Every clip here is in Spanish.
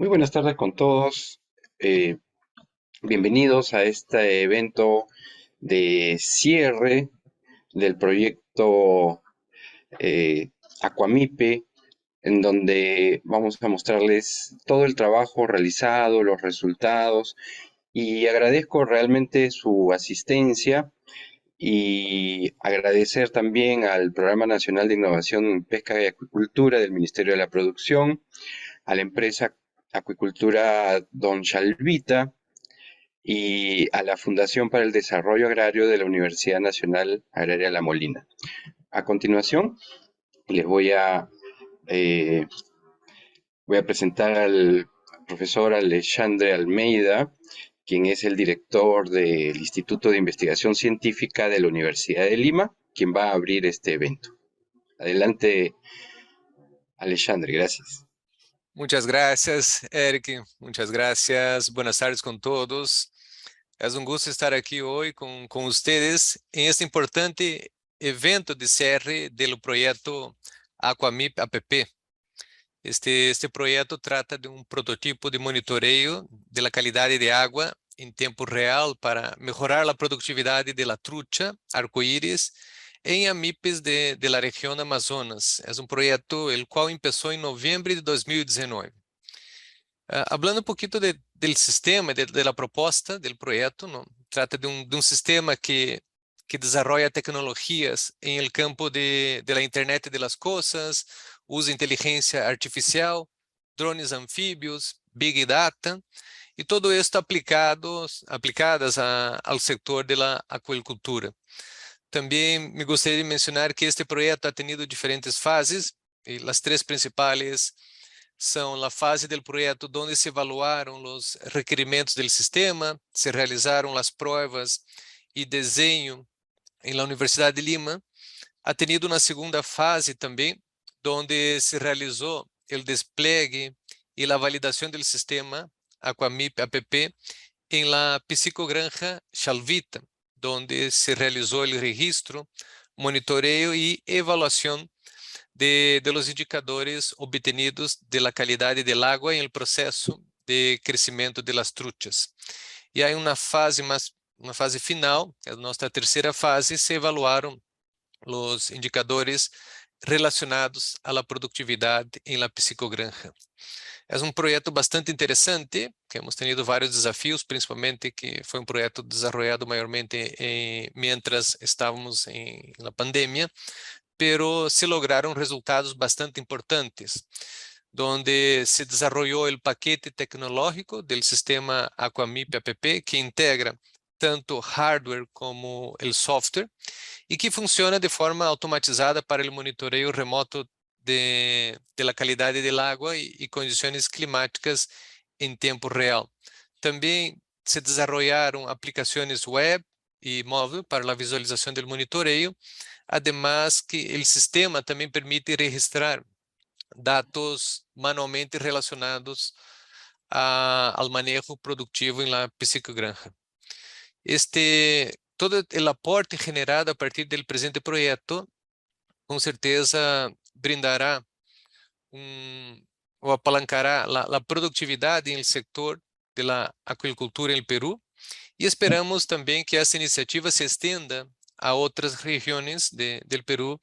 Muy buenas tardes con todos. Eh, Bienvenidos a este evento de cierre del proyecto Aquamipe, en donde vamos a mostrarles todo el trabajo realizado, los resultados, y agradezco realmente su asistencia y agradecer también al Programa Nacional de Innovación en Pesca y Acuicultura del Ministerio de la Producción, a la empresa Acuicultura Don Chalvita y a la Fundación para el Desarrollo Agrario de la Universidad Nacional Agraria La Molina. A continuación, les eh, voy a presentar al profesor Alexandre Almeida, quien es el director del Instituto de Investigación Científica de la Universidad de Lima, quien va a abrir este evento. Adelante, Alexandre, gracias. Muchas gracias, Eric. Muchas gracias. Buenas tardes con todos. Es un gusto estar aquí hoy con ustedes en este importante evento de cierre del proyecto Aquamip APP. Este proyecto trata de un prototipo de monitoreo de la calidad de agua en tiempo real para mejorar la productividad de la trucha arcoíris en AMIPes de la región Amazonas. Es un proyecto el cual empezó en noviembre de 2019. Hablando un poquito del sistema, de la propuesta del proyecto, ¿no? Trata de un sistema que desarrolla tecnologías en el campo de la Internet de las Cosas, usa inteligencia artificial, drones anfibios, Big Data, y todo esto aplicadas al sector de la acuicultura. También me gustaría de mencionar que este proyecto ha tenido diferentes fases, y las tres principales son la fase del proyecto donde se evaluaron los requerimientos del sistema, se realizaron las pruebas y diseño en la Universidad de Lima. Ha tenido una segunda fase también, donde se realizó el despliegue y la validación del sistema Aquamip APP en la piscogranja Chalvita, donde se realizó el registro, monitoreo y evaluación de los indicadores obtenidos de la calidad del agua en el proceso de crecimiento de las truchas. Y hay una fase final, en nuestra tercera fase, se evaluaron los indicadores relacionados a la productividad en la piscogranja. Es un proyecto bastante interesante, que hemos tenido varios desafíos, principalmente que fue un proyecto desarrollado mayormente mientras estábamos en la pandemia, pero se lograron resultados bastante importantes, donde se desarrolló el paquete tecnológico del sistema Aquamip APP, que integra tanto hardware como el software, y que funciona de forma automatizada para el monitoreo remoto de la calidad del agua y condiciones climáticas en tiempo real. También se desarrollaron aplicaciones web y móvil para la visualización del monitoreo, además que el sistema también permite registrar datos manualmente relacionados al manejo productivo en la piscogranja. Todo el aporte generado a partir del presente proyecto, con certeza brindará o apalancará la productividad en el sector de la acuicultura en el Perú, y esperamos también que esta iniciativa se extienda a otras regiones del Perú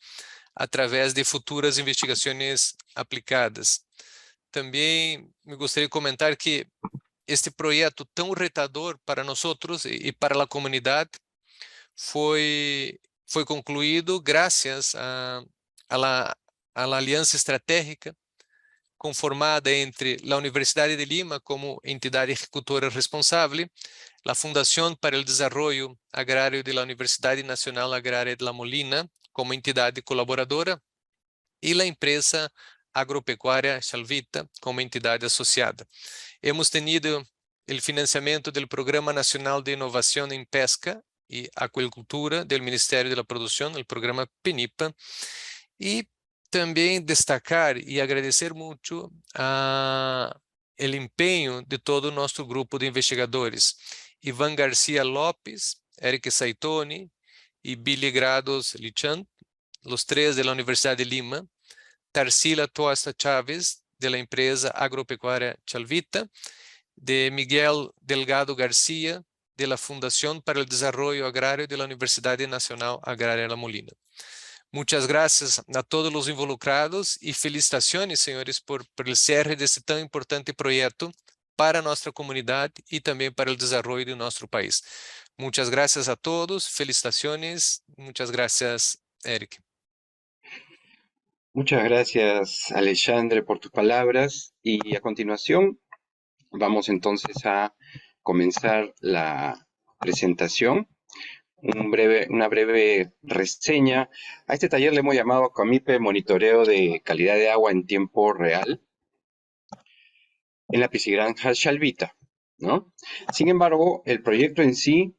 a través de futuras investigaciones aplicadas. También me gustaría comentar que este proyecto tan retador para nosotros y para la comunidad fue concluido gracias a la, a la alianza estratégica conformada entre la Universidad de Lima como entidad ejecutora responsable, la Fundación para el Desarrollo Agrario de la Universidad Nacional Agraria de La Molina como entidad colaboradora y la empresa agropecuaria Chalvita como entidad asociada. Hemos tenido el financiamiento del Programa Nacional de Innovación en Pesca y Acuicultura del Ministerio de la Producción, el programa PENIPA, y también destacar y agradecer mucho el empeño de todo nuestro grupo de investigadores, Iván García López, Eric Saitoni y Billy Grados Lichan, los tres de la Universidad de Lima, Tarsila Toasta Chávez, de la empresa agropecuaria Chalvita, de Miguel Delgado García, de la Fundación para el Desarrollo Agrario de la Universidad Nacional Agraria La Molina. Muchas gracias a todos los involucrados y felicitaciones, señores, por el cierre de este tan importante proyecto para nuestra comunidad y también para el desarrollo de nuestro país. Muchas gracias a todos, felicitaciones, muchas gracias, Eric. Muchas gracias, Alexandre, por tus palabras. Y a continuación, vamos entonces a comenzar la presentación. Una breve reseña. A este taller le hemos llamado COMIPE Monitoreo de Calidad de Agua en Tiempo Real en la piscigranja Chalvita, ¿no? Sin embargo, el proyecto en sí,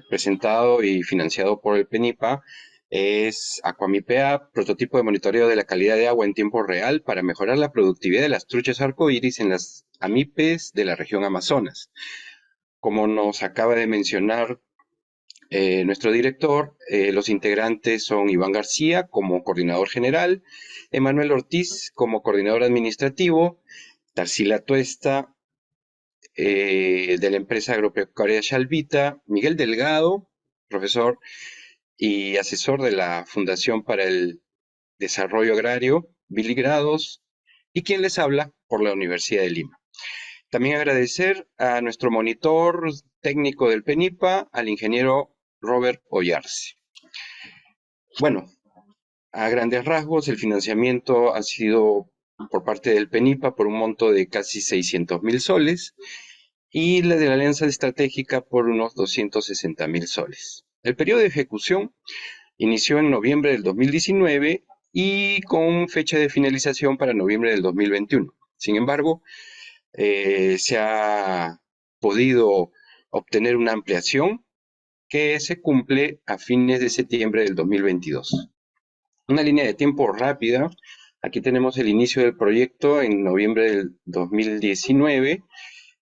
presentado y financiado por el PENIPA, es Aquamipea, prototipo de monitoreo de la calidad de agua en tiempo real para mejorar la productividad de las truchas arcoíris en las amipes de la región Amazonas. Como nos acaba de mencionar nuestro director, los integrantes son Iván García como coordinador general, Emanuel Ortiz como coordinador administrativo, Tarsila Tuesta de la empresa agropecuaria Chalvita, Miguel Delgado, profesor y asesor de la Fundación para el Desarrollo Agrario, Billy Grados, y quien les habla por la Universidad de Lima. También agradecer a nuestro monitor técnico del PENIPA, al ingeniero Robert Ollarse. Bueno, a grandes rasgos, el financiamiento ha sido por parte del PENIPA por un monto de casi 600.000 soles y la de la Alianza Estratégica por unos 260.000 soles. El periodo de ejecución inició en noviembre del 2019 y con fecha de finalización para noviembre del 2021. Sin embargo, se ha podido obtener una ampliación que se cumple a fines de septiembre del 2022. Una línea de tiempo rápida. Aquí tenemos el inicio del proyecto en noviembre del 2019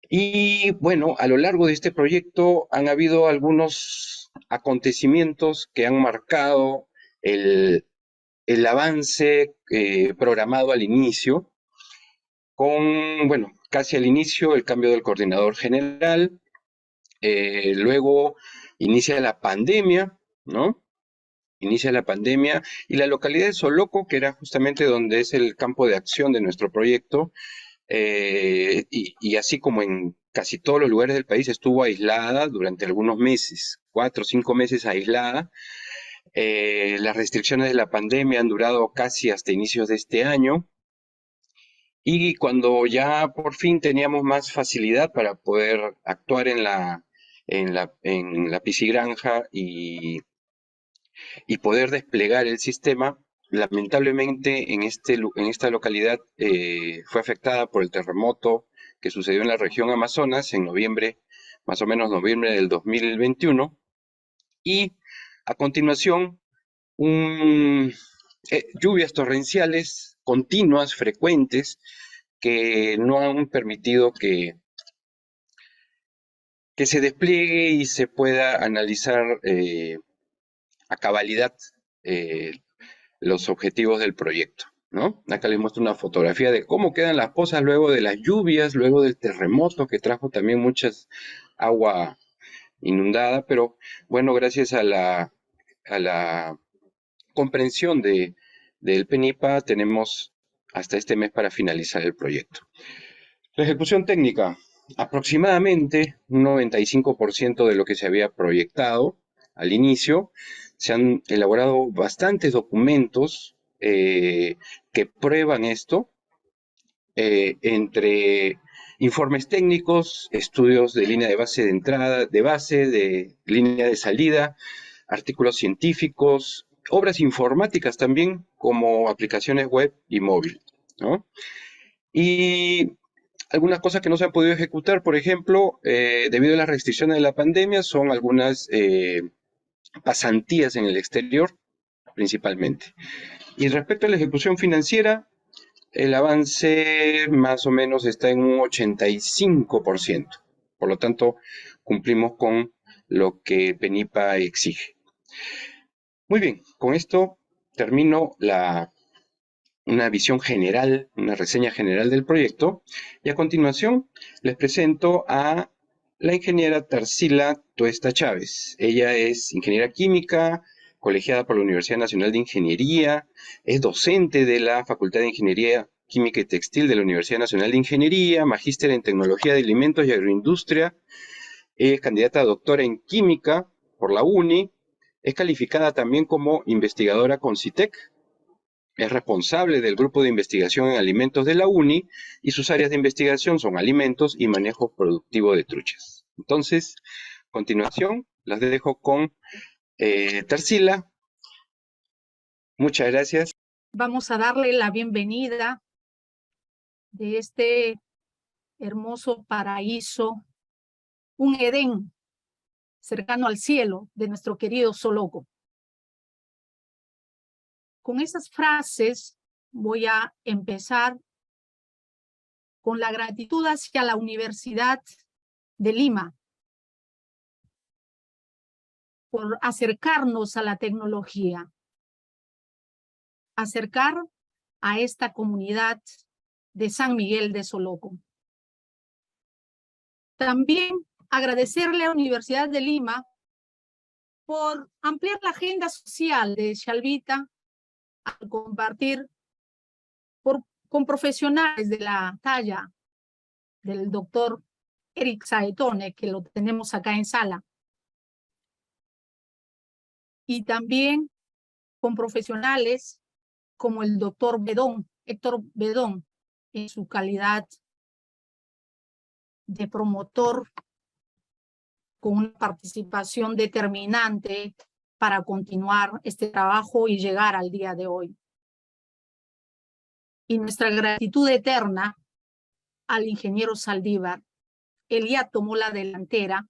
y bueno, a lo largo de este proyecto han habido algunos acontecimientos que han marcado el avance programado al inicio, con, bueno, casi al inicio el cambio del coordinador general, luego inicia la pandemia, ¿no? Inicia la pandemia y la localidad de Soloco, que era justamente donde es el campo de acción de nuestro proyecto, y así como en casi todos los lugares del país, estuvo aislada durante algunos meses, 4 o 5 meses aislada. Las restricciones de la pandemia han durado casi hasta inicios de este año. Y cuando ya por fin teníamos más facilidad para poder actuar en la piscigranja y poder desplegar el sistema, lamentablemente en esta localidad fue afectada por el terremoto que sucedió en la región Amazonas en noviembre, más o menos noviembre del 2021, y a continuación lluvias torrenciales continuas, frecuentes, que no han permitido que se despliegue y se pueda analizar a cabalidad eh, los objetivos del proyecto, ¿no? Acá les muestro una fotografía de cómo quedan las pozas luego de las lluvias, luego del terremoto que trajo también mucha agua inundada, pero bueno, gracias a la comprensión del PENIPA tenemos hasta este mes para finalizar el proyecto. La ejecución técnica, aproximadamente un 95% de lo que se había proyectado al inicio. Se han elaborado bastantes documentos que prueban esto, entre informes técnicos, estudios de línea de base de entrada, de base, de línea de salida, artículos científicos, obras informáticas también, como aplicaciones web y móvil, ¿no? Y algunas cosas que no se han podido ejecutar, por ejemplo, debido a las restricciones de la pandemia, son algunas pasantías en el exterior, principalmente. Y respecto a la ejecución financiera, el avance más o menos está en un 85%. Por lo tanto, cumplimos con lo que PENIPA exige. Muy bien, con esto termino una visión general, una reseña general del proyecto, y a continuación les presento a la ingeniera Tarsila Tuesta Chávez. Ella es ingeniera química, colegiada por la Universidad Nacional de Ingeniería, es docente de la Facultad de Ingeniería Química y Textil de la Universidad Nacional de Ingeniería, magíster en Tecnología de Alimentos y Agroindustria, es candidata a doctora en Química por la UNI, es calificada también como investigadora con CITEC, es responsable del grupo de investigación en alimentos de la UNI y sus áreas de investigación son alimentos y manejo productivo de truchas. Entonces, a continuación, las dejo con Tarsila. Muchas gracias. Vamos a darle la bienvenida de este hermoso paraíso, un Edén cercano al cielo de nuestro querido Soloco. Con esas frases voy a empezar con la gratitud hacia la Universidad de Lima por acercarnos a la tecnología, acercar a esta comunidad de San Miguel de Soloco. También agradecerle a la Universidad de Lima por ampliar la agenda social de Shalvita al compartir con profesionales de la talla del doctor Eric Saetone, que lo tenemos acá en sala, y también con profesionales como el doctor Bedón, Héctor Bedón, en su calidad de promotor con una participación determinante para continuar este trabajo y llegar al día de hoy. Y nuestra gratitud eterna al ingeniero Saldívar. Él ya tomó la delantera,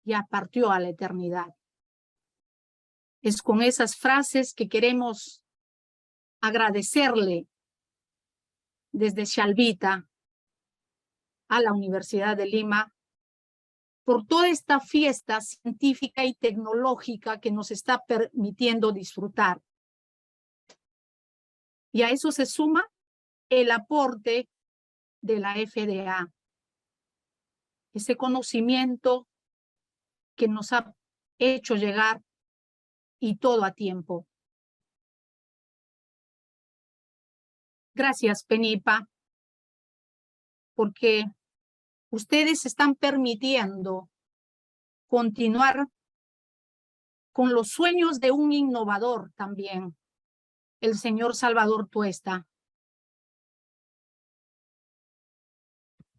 ya partió a la eternidad. Es con esas frases que queremos agradecerle desde Shalvita a la Universidad de Lima por toda esta fiesta científica y tecnológica que nos está permitiendo disfrutar. Y a eso se suma el aporte de la FDA, ese conocimiento que nos ha hecho llegar y todo a tiempo. Gracias, PENIPA, porque ustedes están permitiendo continuar con los sueños de un innovador también, el señor Salvador Tuesta.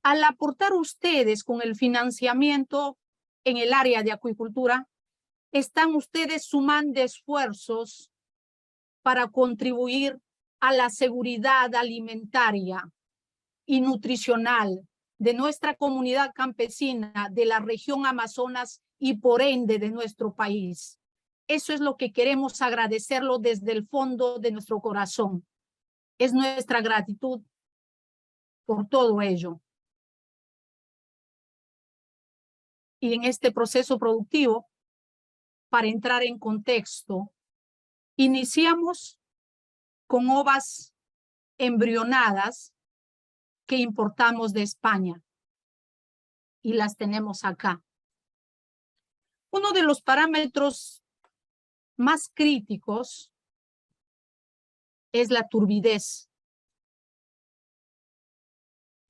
Al aportar ustedes con el financiamiento en el área de acuicultura, están ustedes sumando esfuerzos para contribuir a la seguridad alimentaria y nutricional de nuestra comunidad campesina, de la región Amazonas y por ende de nuestro país. Eso es lo que queremos agradecerlo desde el fondo de nuestro corazón. Es nuestra gratitud por todo ello. Y en este proceso productivo, para entrar en contexto, iniciamos con ovas embrionadas que importamos de España y las tenemos acá. Uno de los parámetros más críticos es la turbidez.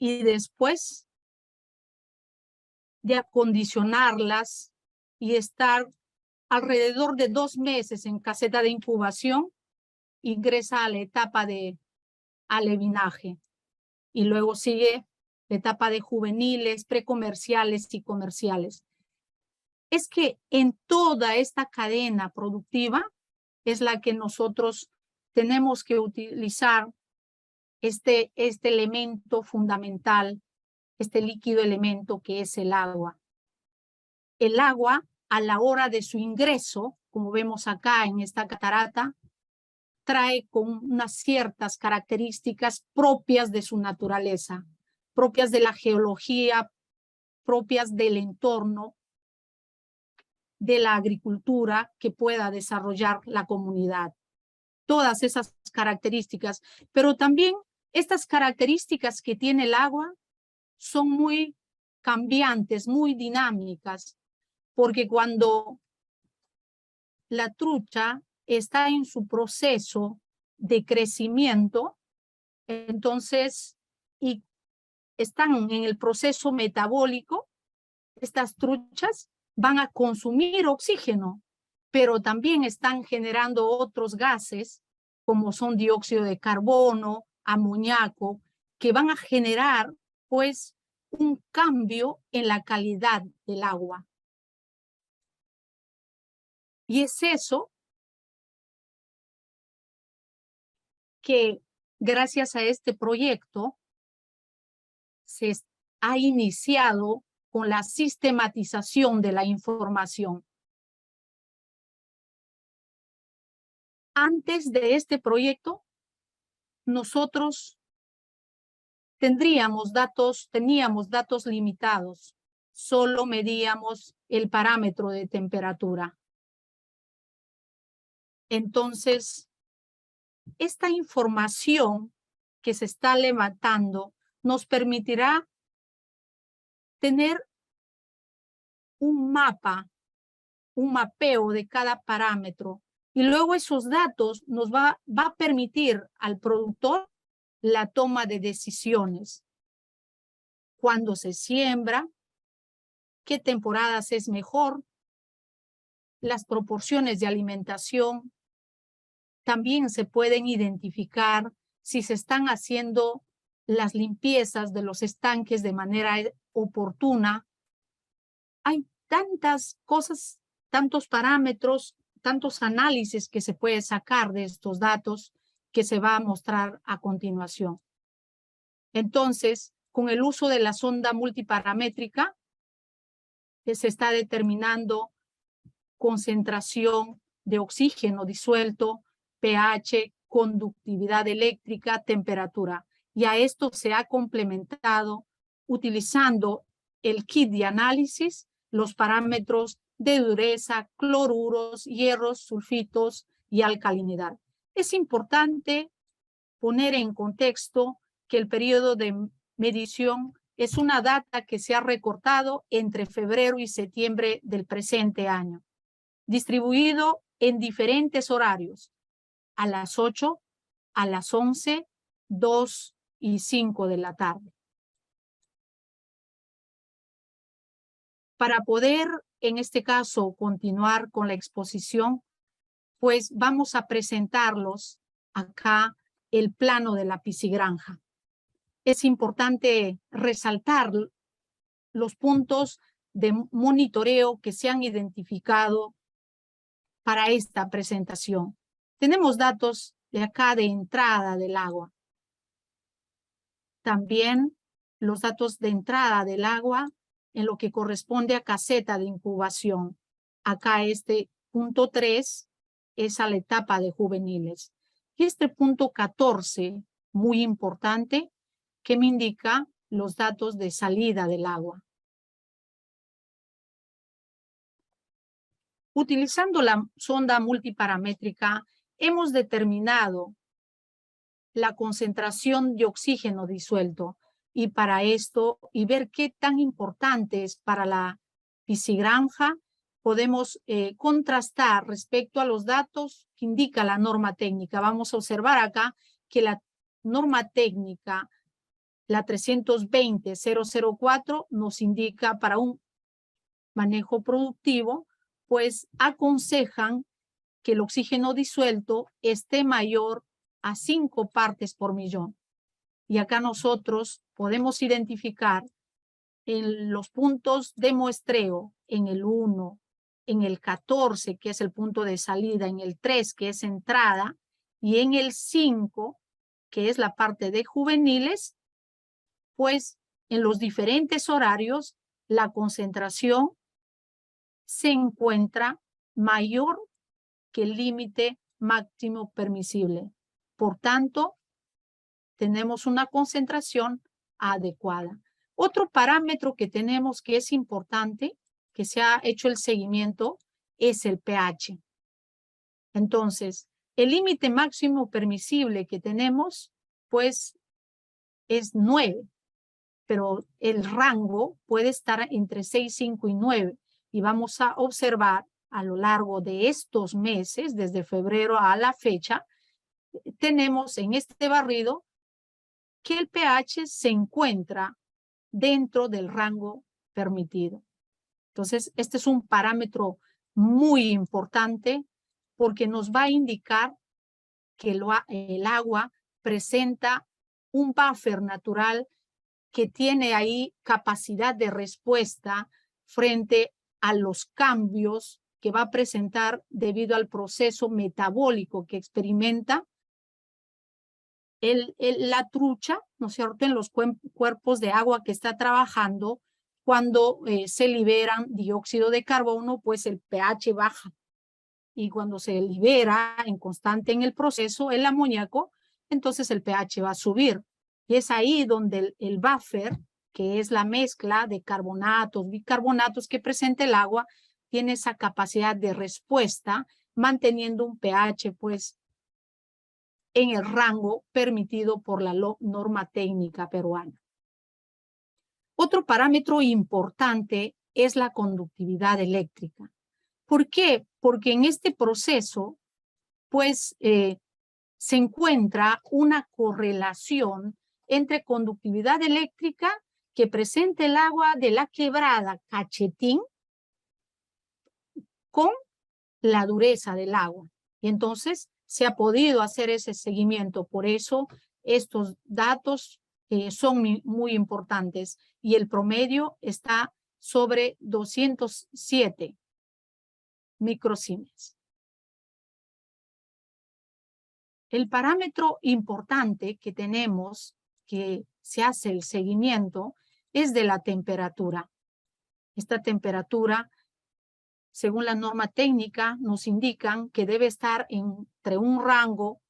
Y después de acondicionarlas y estar alrededor de 2 meses en caseta de incubación, ingresa a la etapa de alevinaje. Y luego sigue la etapa de juveniles, precomerciales y comerciales. Es que en toda esta cadena productiva es la que nosotros tenemos que utilizar este elemento fundamental, este líquido elemento que es el agua. El agua, a la hora de su ingreso, como vemos acá en esta catarata, trae con unas ciertas características propias de su naturaleza, propias de la geología, propias del entorno, de la agricultura que pueda desarrollar la comunidad. todas esas características, pero también estas características que tiene el agua son muy cambiantes, muy dinámicas, porque cuando la trucha está en su proceso de crecimiento, entonces, y están en el proceso metabólico, estas truchas van a consumir oxígeno, pero también están generando otros gases, como son dióxido de carbono, amoníaco, que van a generar, pues, un cambio en la calidad del agua. Y es eso que, gracias a este proyecto, se ha iniciado con la sistematización de la información. Antes de este proyecto, nosotros teníamos datos limitados. Solo medíamos el parámetro de temperatura. Entonces, esta información que se está levantando nos permitirá tener un mapeo de cada parámetro, y luego esos datos nos va a permitir al productor la toma de decisiones. Cuándo se siembra, qué temporadas es mejor, las proporciones de alimentación. También se pueden identificar si se están haciendo las limpiezas de los estanques de manera oportuna. Hay tantas cosas, tantos parámetros, tantos análisis que se puede sacar de estos datos que se va a mostrar a continuación. Entonces, con el uso de la sonda multiparamétrica, se está determinando concentración de oxígeno disuelto, pH, conductividad eléctrica, temperatura. Y a esto se ha complementado utilizando el kit de análisis, los parámetros de dureza, cloruros, hierros, sulfitos y alcalinidad. Es importante poner en contexto que el periodo de medición es una data que se ha recortado entre febrero y septiembre del presente año, distribuido en diferentes horarios, a las 8, a las 11, 2 y 5 de la tarde. Para poder, en este caso, continuar con la exposición, pues vamos a presentarlos acá el plano de la piscigranja. Es importante resaltar los puntos de monitoreo que se han identificado para esta presentación. Tenemos datos de acá de entrada del agua. También los datos de entrada del agua en lo que corresponde a caseta de incubación. Acá este punto 3 es a la etapa de juveniles. Y este punto 14, muy importante, que me indica los datos de salida del agua. Utilizando la sonda multiparamétrica, hemos determinado la concentración de oxígeno disuelto, y para esto, y ver qué tan importante es para la piscigranja, podemos contrastar respecto a los datos que indica la norma técnica. Vamos a observar acá que la norma técnica, la 320.004, nos indica para un manejo productivo, pues aconsejan que el oxígeno disuelto esté mayor a 5 partes por millón. Y acá nosotros podemos identificar en los puntos de muestreo, en el 1, en el 14, que es el punto de salida, en el 3, que es entrada, y en el 5, que es la parte de juveniles, pues en los diferentes horarios la concentración se encuentra mayor que el límite máximo permisible. Por tanto, tenemos una concentración adecuada. Otro parámetro que tenemos que es importante, que se ha hecho el seguimiento, es el pH. Entonces, El límite máximo permisible que tenemos, pues, es 9, pero el rango puede estar entre 6, 5 y 9. Y vamos a observar a lo largo de estos meses, desde febrero a la fecha, tenemos en este barrido que el pH se encuentra dentro del rango permitido. Entonces, este es un parámetro muy importante porque nos va a indicar que el agua presenta un buffer natural que tiene ahí capacidad de respuesta frente a los cambios que va a presentar debido al proceso metabólico que experimenta la trucha, ¿no es cierto?, en los cuerpos de agua que está trabajando. Cuando se liberan dióxido de carbono, pues el pH baja. Y cuando se libera en constante en el proceso el amoníaco, entonces el pH va a subir. Y es ahí donde el buffer, que es la mezcla de carbonatos, bicarbonatos que presenta el agua, tiene esa capacidad de respuesta, manteniendo un pH, pues, en el rango permitido por la norma técnica peruana. Otro parámetro importante es la conductividad eléctrica. ¿Por qué? Porque en este proceso, pues, se encuentra una correlación entre conductividad eléctrica que presenta el agua de la quebrada Cachetín con la dureza del agua. Y entonces se ha podido hacer ese seguimiento. Por eso estos datos son muy importantes y el promedio está sobre 207 microsiemens. El parámetro importante que tenemos, que se hace el seguimiento, es de la temperatura. Esta temperatura, según la norma técnica, nos indican que debe estar entre un rango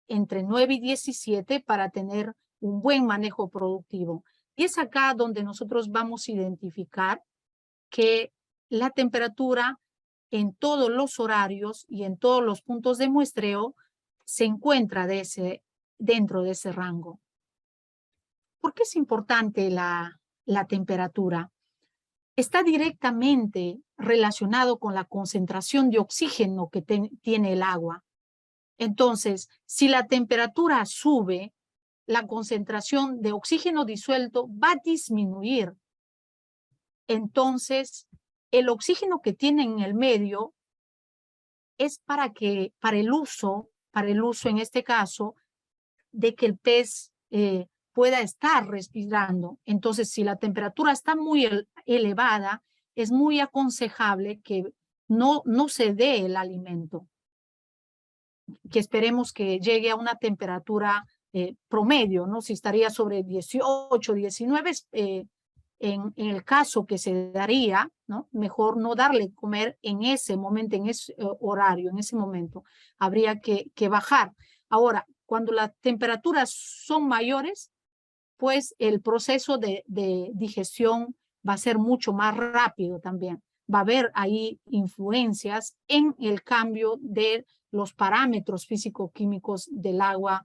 entre 9 y 17 para tener un buen manejo productivo. Y es acá donde nosotros vamos a identificar que la temperatura en todos los horarios y en todos los puntos de muestreo se encuentra dentro de ese rango. ¿Por qué es importante la temperatura? Está directamente relacionado con la concentración de oxígeno que tiene el agua. Entonces, si la temperatura sube, la concentración de oxígeno disuelto va a disminuir. Entonces, el oxígeno que tiene en el medio es para el uso en este caso, de que el pez pueda estar respirando. Entonces, si la temperatura está muy elevada, es muy aconsejable que no se dé el alimento, que esperemos que llegue a una temperatura promedio, ¿no? Si estaría sobre 18, 19, en el caso que se daría, ¿no? Mejor no darle comer en ese momento, en ese horario, en ese momento. Habría que bajar. Ahora, cuando las temperaturas son mayores, pues el proceso de digestión va a ser mucho más rápido también. Va a haber ahí influencias en el cambio de los parámetros físico-químicos del agua,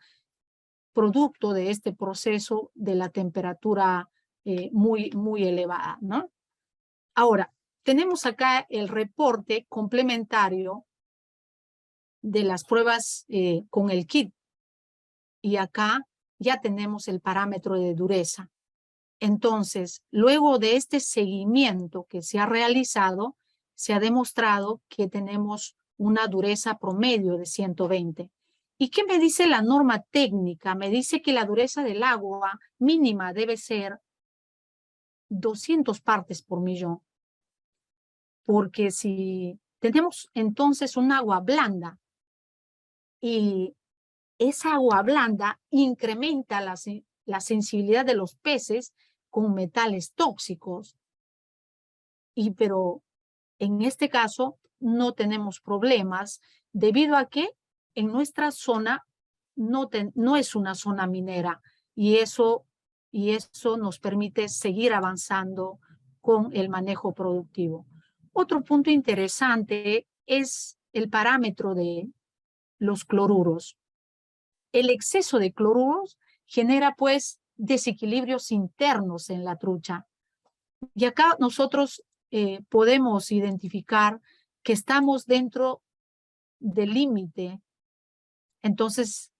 producto de este proceso de la temperatura muy elevada, ¿no? Ahora, tenemos acá el reporte complementario de las pruebas con el kit. Y acá ya tenemos el parámetro de dureza. Entonces, luego de este seguimiento que se ha realizado, se ha demostrado que tenemos una dureza promedio de 120. ¿Y qué me dice la norma técnica? Me dice que la dureza del agua mínima debe ser 200 partes por millón. Porque si tenemos entonces un agua blanda y esa agua blanda incrementa la sensibilidad de los peces con metales tóxicos. Pero en este caso no tenemos problemas debido a que en nuestra zona no es una zona minera y eso nos permite seguir avanzando con el manejo productivo. Otro punto interesante es el parámetro de los cloruros. El exceso de cloruros genera pues desequilibrios internos en la trucha. Y acá nosotros podemos identificar que estamos dentro del límite. Entonces,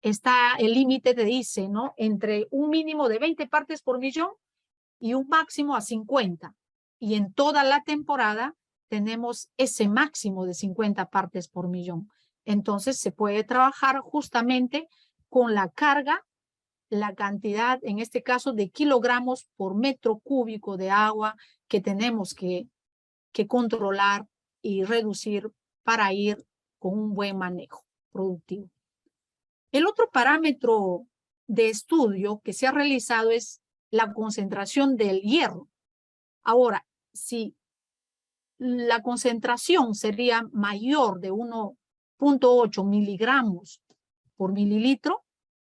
está el límite, te dice, ¿no? Entre un mínimo de 20 partes por millón y un máximo a 50. Y en toda la temporada tenemos ese máximo de 50 partes por millón. Entonces, se puede trabajar justamente con la carga, la cantidad, en este caso, de kilogramos por metro cúbico de agua que tenemos que controlar y reducir para ir con un buen manejo productivo. El otro parámetro de estudio que se ha realizado es la concentración del hierro. Ahora, si la concentración sería mayor de 1.8 miligramos por mililitro,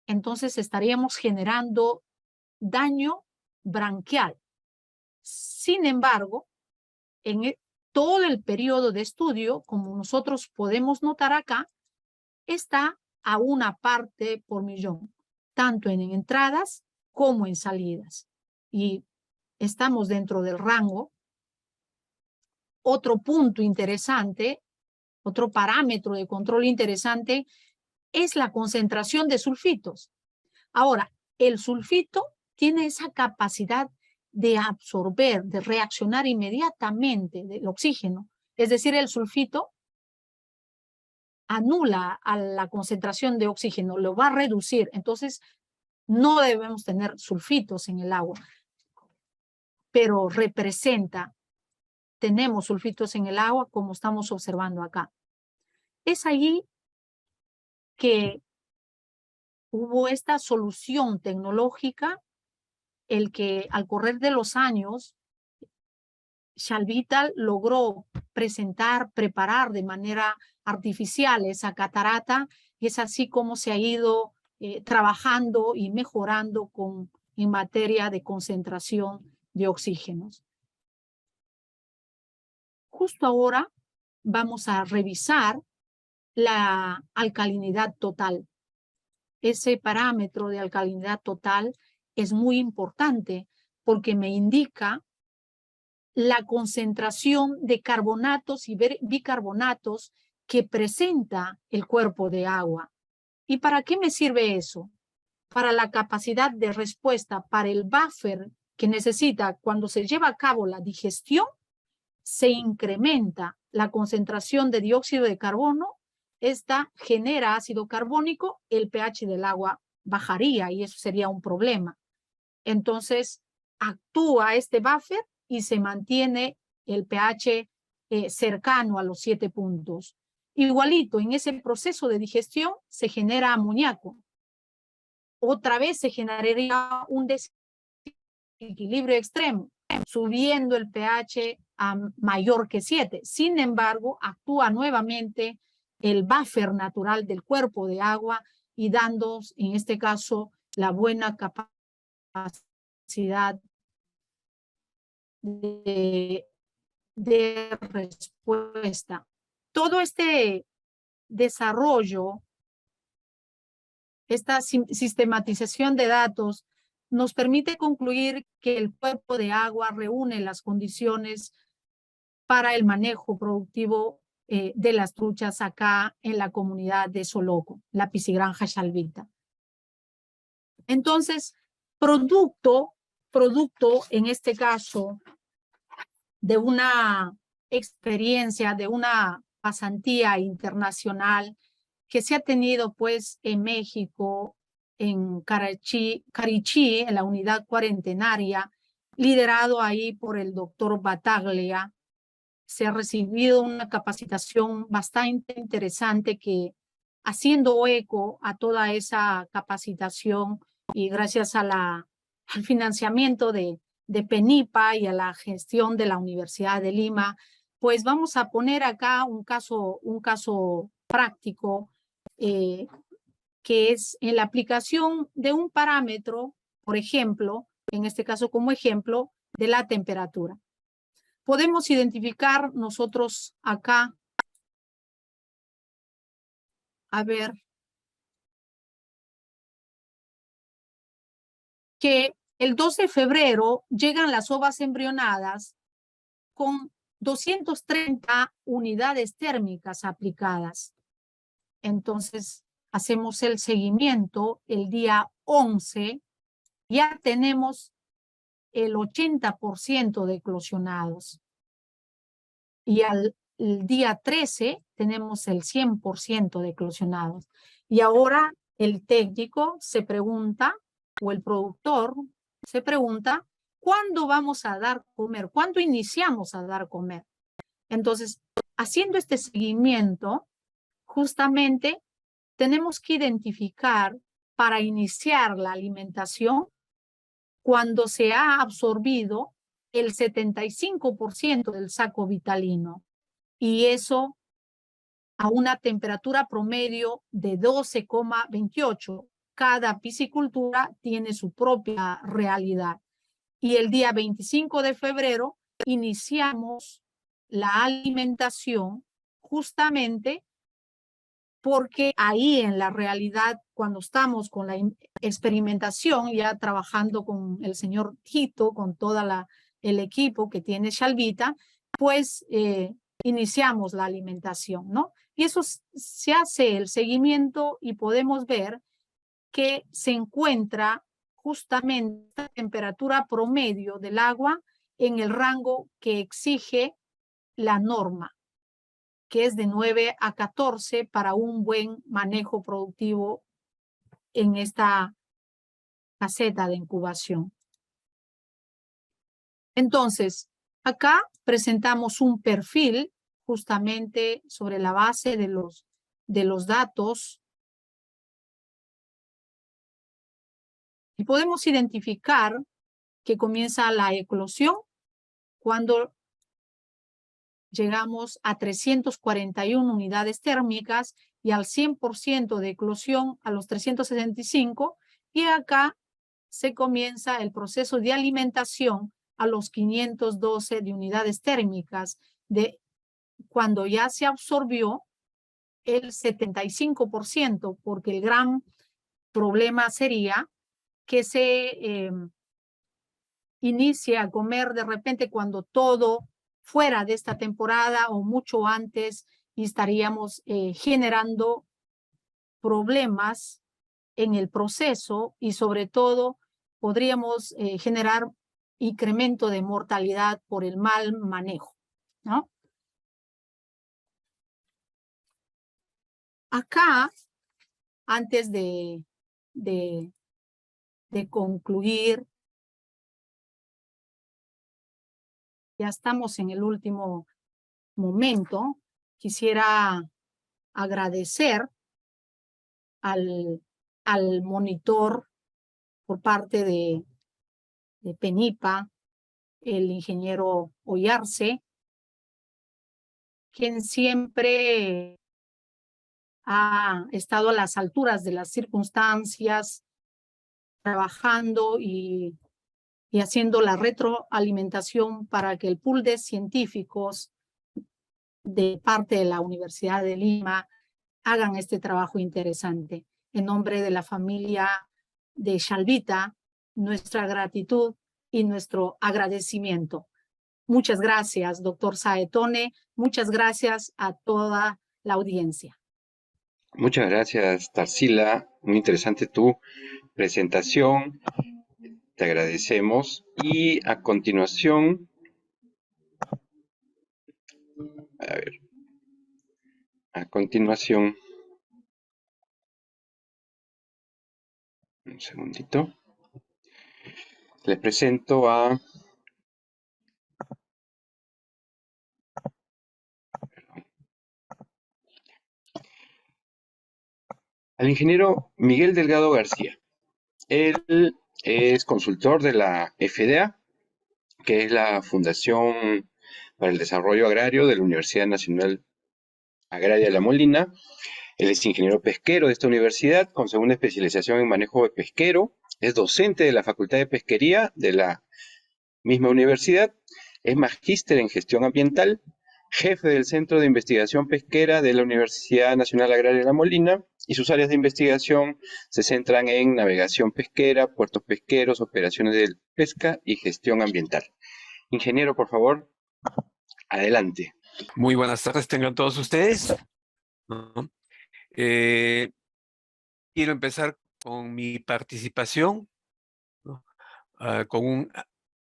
entonces estaríamos generando daño branquial. Sin embargo, en todo el periodo de estudio, como nosotros podemos notar acá, está a 1 parte por millón, tanto en entradas como en salidas. Y estamos dentro del rango. Otro punto interesante, otro parámetro de control interesante es la concentración de sulfitos. Ahora, el sulfito tiene esa capacidad de absorber, de reaccionar inmediatamente del oxígeno. Es decir, el sulfito anula a la concentración de oxígeno, lo va a reducir. Entonces, no debemos tener sulfitos en el agua, pero tenemos sulfitos en el agua como estamos observando acá. Es allí que hubo esta solución tecnológica, el que al correr de los años, Chalvital logró preparar de manera artificial esa catarata, y es así como se ha ido trabajando y mejorando en materia de concentración de oxígenos. Justo ahora vamos a revisar la alcalinidad total. Ese parámetro de alcalinidad total es muy importante porque me indica la concentración de carbonatos y bicarbonatos que presenta el cuerpo de agua. ¿Y para qué me sirve eso? Para la capacidad de respuesta, para el buffer que necesita cuando se lleva a cabo la digestión, se incrementa la concentración de dióxido de carbono, esta genera ácido carbónico, el pH del agua bajaría y eso sería un problema. Entonces, actúa este buffer y se mantiene el pH cercano a los 7 puntos. Igualito, en ese proceso de digestión se genera amoníaco. Otra vez se generaría un desequilibrio extremo, subiendo el pH a mayor que 7. Sin embargo, actúa nuevamente el buffer natural del cuerpo de agua y dando, en este caso, la buena capacidad de respuesta. Todo este desarrollo, esta sistematización de datos, nos permite concluir que el cuerpo de agua reúne las condiciones para el manejo productivo de las truchas acá en la comunidad de Soloco, la piscigranja Chalvita. Entonces, producto en este caso de una experiencia, de una pasantía internacional que se ha tenido pues en México, en Carichí, en la unidad cuarentenaria, liderado ahí por el doctor Bataglia. Se ha recibido una capacitación bastante interesante que, haciendo eco a toda esa capacitación y gracias a al financiamiento de PENIPA y a la gestión de la Universidad de Lima, pues vamos a poner acá un caso práctico que es en la aplicación de un parámetro, por ejemplo, en este caso como ejemplo, de la temperatura. Podemos identificar nosotros acá a ver, que el 2 de febrero llegan las ovas embrionadas con 230 unidades térmicas aplicadas. Entonces, hacemos el seguimiento el día 11, ya tenemos el 80% de eclosionados. Y el día 13 tenemos el 100% de eclosionados. Y ahora el técnico se pregunta, o el productor se pregunta, ¿cuándo vamos a dar comer? ¿Cuándo iniciamos a dar comer? Entonces, haciendo este seguimiento, justamente tenemos que identificar para iniciar la alimentación cuando se ha absorbido el 75% del saco vitalino, y eso a una temperatura promedio de 12,28. Cada piscicultura tiene su propia realidad. Y el día 25 de febrero iniciamos la alimentación justamente porque ahí en la realidad, cuando estamos con la experimentación, ya trabajando con el señor Tito, con todo el equipo que tiene Shalvita, pues iniciamos la alimentación, ¿no? Y eso se hace el seguimiento y podemos ver que se encuentra justamente la temperatura promedio del agua en el rango que exige la norma, que es de 9 a 14 para un buen manejo productivo en esta caseta de incubación. Entonces, acá presentamos un perfil justamente sobre la base de los datos y podemos identificar que comienza la eclosión cuando llegamos a 341 unidades térmicas y al 100% de eclosión a los 365, y acá se comienza el proceso de alimentación a los 512 de unidades térmicas, de cuando ya se absorbió el 75%, porque el gran problema sería que se inicie a comer de repente cuando todo fuera de esta temporada o mucho antes, y estaríamos generando problemas en el proceso y sobre todo podríamos generar incremento de mortalidad por el mal manejo, ¿no? Acá, antes de concluir, ya estamos en el último momento, quisiera agradecer al monitor por parte de PENIPA, el ingeniero Oyarce, quien siempre ha estado a las alturas de las circunstancias, trabajando y haciendo la retroalimentación para que el pool de científicos de parte de la Universidad de Lima hagan este trabajo interesante. En nombre de la familia de Shalvita, nuestra gratitud y nuestro agradecimiento. Muchas gracias, doctor Saetone. Muchas gracias a toda la audiencia. Muchas gracias, Tarsila. Muy interesante tu presentación. Te agradecemos. Y a continuación, un segundito, les presento al ingeniero Miguel Delgado García. Él es consultor de la FDA, que es la Fundación para el Desarrollo Agrario de la Universidad Nacional Agraria de La Molina. Él es ingeniero pesquero de esta universidad, con segunda especialización en manejo de pesquero. Es docente de la Facultad de Pesquería de la misma universidad. Es magíster en gestión ambiental. jefe del Centro de Investigación Pesquera de la Universidad Nacional Agraria de La Molina, y sus áreas de investigación se centran en navegación pesquera, puertos pesqueros, operaciones de pesca y gestión ambiental. Ingeniero, por favor, adelante. Muy buenas tardes tengan todos ustedes. ¿No? Quiero empezar con mi participación, ¿no? Con un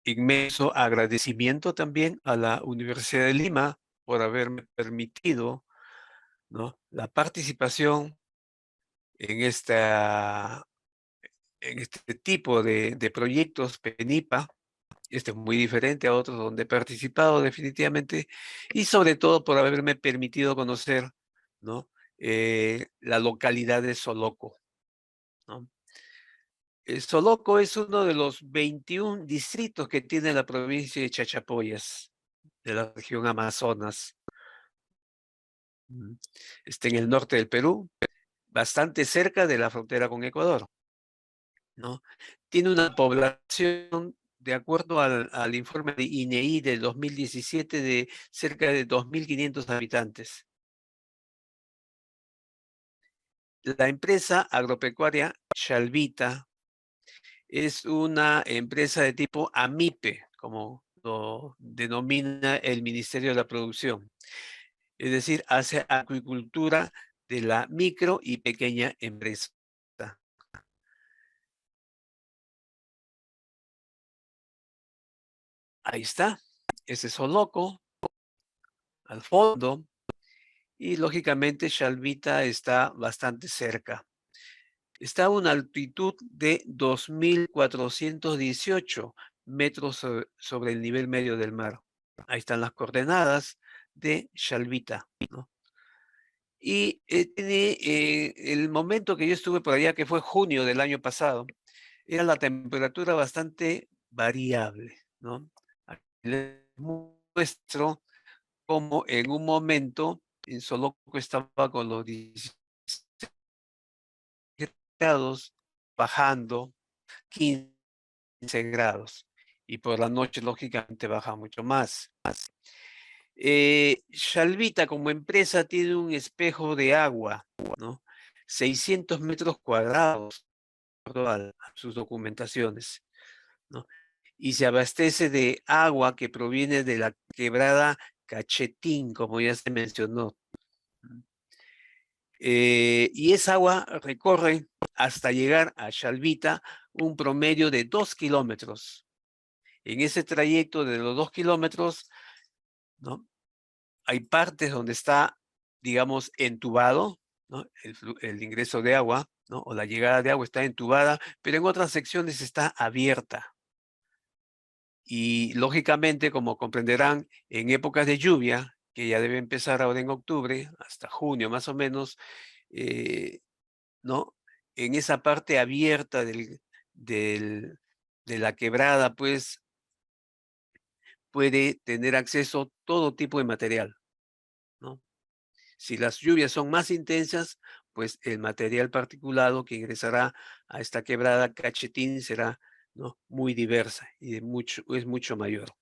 inmenso agradecimiento también a la Universidad de Lima por haberme permitido, ¿no?, la participación en este tipo de proyectos PENIPA. Este es muy diferente a otros donde he participado definitivamente, y sobre todo por haberme permitido conocer, ¿no?, la localidad de Soloco, ¿no? Soloco es uno de los 21 distritos que tiene la provincia de Chachapoyas, de la región Amazonas. Está en el norte del Perú, bastante cerca de la frontera con Ecuador, ¿no? Tiene una población, de acuerdo al informe de INEI del 2017, de cerca de 2.500 habitantes. La empresa agropecuaria Chalvita es una empresa de tipo AMIPE, como lo denomina el Ministerio de la Producción. Es decir, hace acuicultura de la micro y pequeña empresa. Ahí está, ese es Soloco, al fondo, y lógicamente Chalvita está bastante cerca. Está a una altitud de 2.418 metros sobre el nivel medio del mar. Ahí están las coordenadas de Chalvita, ¿no? Y el momento que yo estuve por allá, que fue junio del año pasado, era la temperatura bastante variable, ¿no? Aquí les muestro cómo en un momento en Soloco estaba con los 16 grados, bajando 15 grados, y por la noche lógicamente baja mucho más. Chalvita como empresa tiene un espejo de agua, ¿no? 600 metros cuadrados, a sus documentaciones, ¿no? Y se abastece de agua que proviene de la quebrada Cachetín, como ya se mencionó. Y esa agua recorre hasta llegar a Chalvita un promedio de 2 kilómetros. En ese trayecto de los 2 kilómetros, ¿no?, hay partes donde está, digamos, entubado, ¿no?, el ingreso de agua, ¿no?, o la llegada de agua está entubada, pero en otras secciones está abierta. Y lógicamente, como comprenderán, en épocas de lluvia, que ya debe empezar ahora en octubre, hasta junio más o menos, ¿no?, en esa parte abierta de la quebrada, pues, puede tener acceso todo tipo de material, ¿no? Si las lluvias son más intensas, pues el material particulado que ingresará a esta quebrada Cachetín será, ¿no?, muy diversa y es mucho mayor.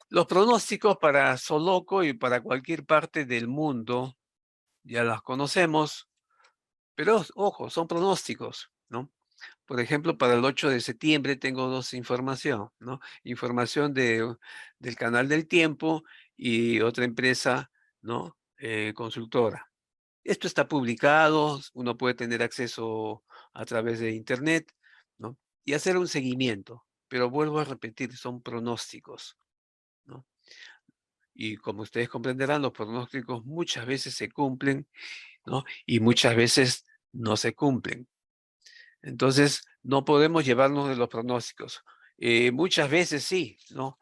Los pronósticos para Soloco y para cualquier parte del mundo ya las conocemos, pero ojo, son pronósticos, ¿no? Por ejemplo, para el 8 de septiembre tengo dos información, ¿no? Información del Canal del Tiempo y otra empresa, ¿no?, consultora. Esto está publicado, uno puede tener acceso a través de internet, ¿no?, y hacer un seguimiento, pero vuelvo a repetir, son pronósticos, ¿no? Y como ustedes comprenderán, los pronósticos muchas veces se cumplen, ¿no?, y muchas veces no se cumplen. Entonces, no podemos llevarnos de los pronósticos. Muchas veces sí, ¿no?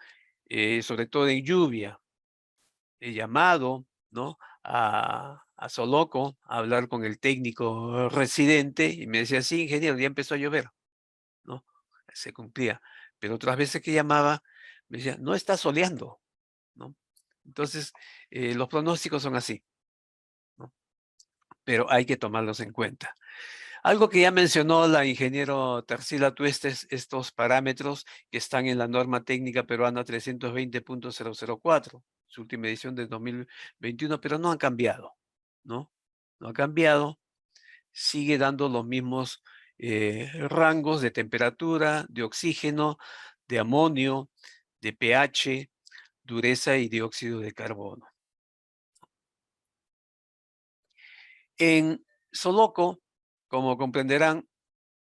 Sobre todo en lluvia. He llamado, ¿no?, a Soloco a hablar con el técnico residente y me decía: sí, ingeniero, ya empezó a llover, ¿no? Se cumplía. Pero otras veces que llamaba, me decía: no está soleando, ¿no? Entonces, los pronósticos son así, ¿no? Pero hay que tomarlos en cuenta. Algo que ya mencionó la ingeniero Tarsila Tuestes, estos parámetros que están en la norma técnica peruana 320.004, su última edición de 2021, pero no han cambiado, ¿no? No ha cambiado, sigue dando los mismos rangos de temperatura, de oxígeno, de amonio, de pH, dureza y dióxido de carbono. En Soloco, como comprenderán,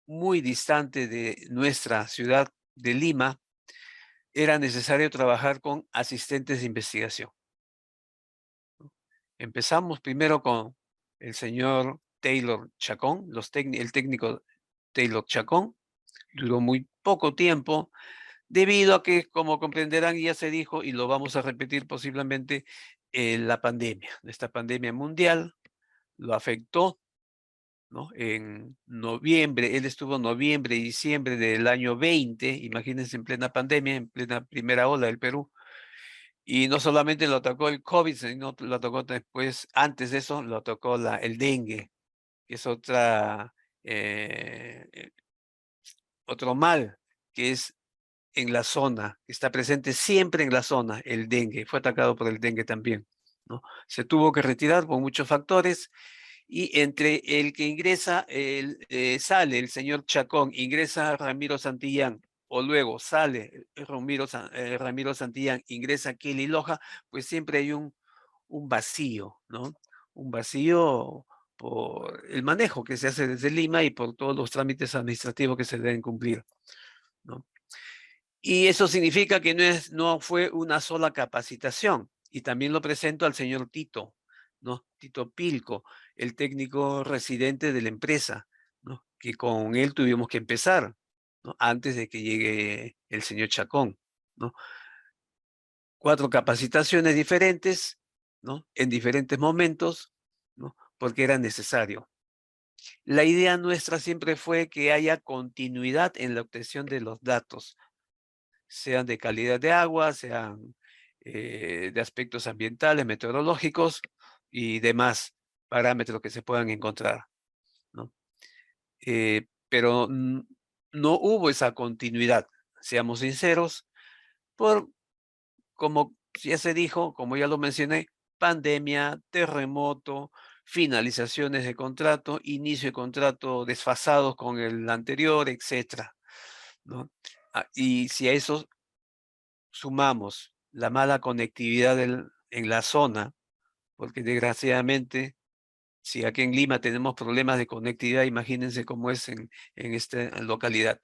muy distante de nuestra ciudad de Lima, era necesario trabajar con asistentes de investigación. Empezamos primero con el señor Taylor Chacón, el técnico Taylor Chacón. Duró muy poco tiempo, debido a que, como comprenderán, ya se dijo, y lo vamos a repetir posiblemente, la pandemia, esta pandemia mundial, lo afectó, ¿no? En noviembre, él estuvo noviembre y diciembre del año 20, imagínense, en plena pandemia, en plena primera ola del Perú, y no solamente lo atacó el COVID, sino lo atacó después, antes de eso, lo atacó el dengue, que es otro mal, que es en la zona, que está presente siempre en la zona, el dengue, fue atacado por el dengue también, ¿no? Se tuvo que retirar por muchos factores, y entre el que ingresa, sale el señor Chacón, ingresa Ramiro Santillán, o luego sale Ramiro Santillán, ingresa Kelly Loja, pues siempre hay un vacío, ¿no? Un vacío por el manejo que se hace desde Lima y por todos los trámites administrativos que se deben cumplir, ¿no? Y eso significa que no fue una sola capacitación. Y también lo presento al señor Tito, ¿no? Tito Pilco, el técnico residente de la empresa, ¿no? Que con él tuvimos que empezar, ¿no? Antes de que llegue el señor Chacón, ¿no? 4 capacitaciones diferentes, ¿no? En diferentes momentos, ¿no? Porque era necesario. La idea nuestra siempre fue que haya continuidad en la obtención de los datos, sean de calidad de agua, sean de aspectos ambientales, meteorológicos y demás parámetros que se puedan encontrar, ¿no? Pero no hubo esa continuidad, seamos sinceros, como ya se dijo, como ya lo mencioné, pandemia, terremoto, finalizaciones de contrato, inicio de contrato desfasados con el anterior, etcétera, ¿no? Y si a eso sumamos la mala conectividad en la zona, porque desgraciadamente, si aquí en Lima tenemos problemas de conectividad, imagínense cómo es en esta localidad.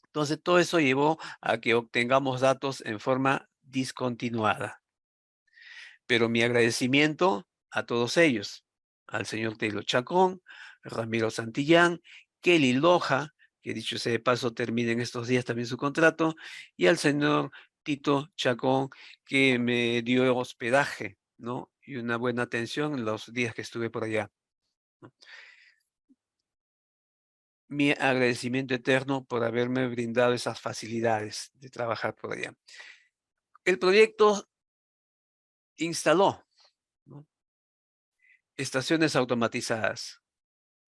Entonces, todo eso llevó a que obtengamos datos en forma discontinuada. Pero mi agradecimiento a todos ellos, al señor Taylor Chacón, Ramiro Santillán, Kelly Loja, que dicho sea de paso termina en estos días también su contrato, y al señor Tito Chacón, que me dio hospedaje, ¿no? Y una buena atención los días que estuve por allá, ¿no? Mi agradecimiento eterno por haberme brindado esas facilidades de trabajar por allá. El proyecto instaló, ¿no?, estaciones automatizadas.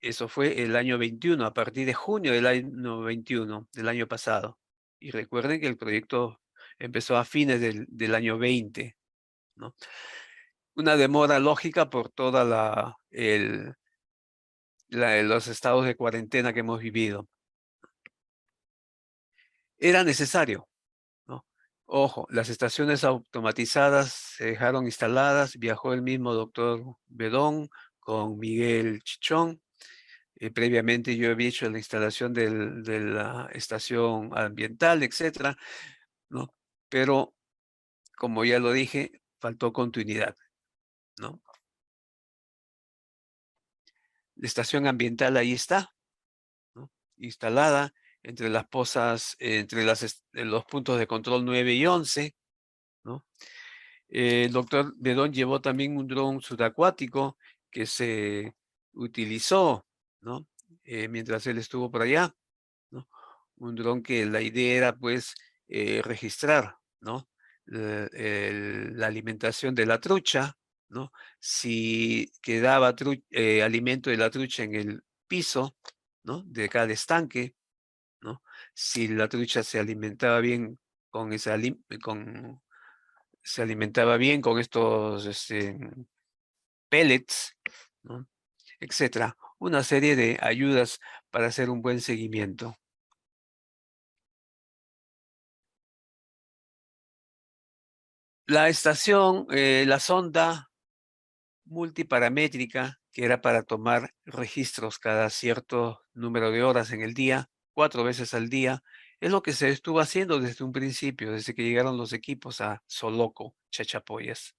Eso fue el año 21, a partir de junio del año 21, del año pasado. Y recuerden que el proyecto empezó a fines del año 20, ¿no? Una demora lógica por toda los estados de cuarentena que hemos vivido. Era necesario, ¿no? Ojo, las estaciones automatizadas se dejaron instaladas, viajó el mismo doctor Bedón con Miguel Chichón. Previamente yo había hecho la instalación de la estación ambiental, etcétera, ¿no? Pero, como ya lo dije, faltó continuidad, ¿no? La estación ambiental ahí está, ¿no?, instalada entre las pozas, entre los puntos de control 9 y 11, ¿no? El doctor Bedón llevó también un dron subacuático que se utilizó, ¿no?, mientras él estuvo por allá, ¿no? Un dron que la idea era, pues, registrar, ¿no?, la alimentación de la trucha, ¿no? Si quedaba alimento de la trucha en el piso, ¿no? De cada estanque, ¿no? Si la trucha se alimentaba bien con se alimentaba bien con estos pellets, ¿no? Etcétera. Una serie de ayudas para hacer un buen seguimiento. La estación, la sonda multiparamétrica, que era para tomar registros cada cierto número de horas en el día, 4 veces al día, es lo que se estuvo haciendo desde un principio, desde que llegaron los equipos a Soloco, Chachapoyas.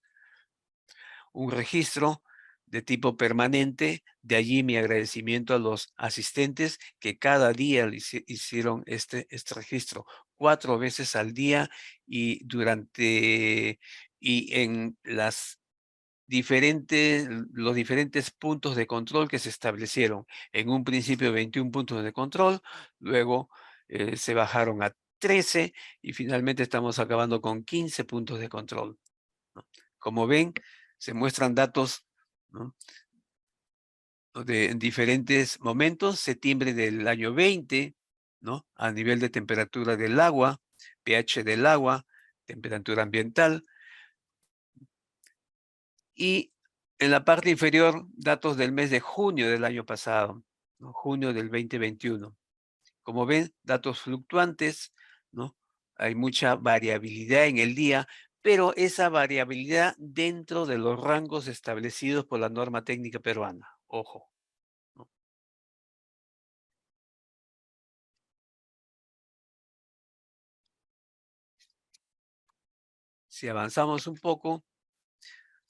Un registro de tipo permanente, de allí mi agradecimiento a los asistentes que cada día hicieron este registro, 4 veces al día y en los diferentes puntos de control que se establecieron. En un principio 21 puntos de control, luego se bajaron a 13 y finalmente estamos acabando con 15 puntos de control, ¿no? Como ven, se muestran datos, ¿no? En diferentes momentos, septiembre del año 20, ¿no? A nivel de temperatura del agua, pH del agua, temperatura ambiental, y en la parte inferior, datos del mes de junio del año pasado, ¿no? Junio del 2021. Como ven, datos fluctuantes, ¿no? Hay mucha variabilidad en el día, pero esa variabilidad dentro de los rangos establecidos por la norma técnica peruana. Ojo, ¿no? Si avanzamos un poco,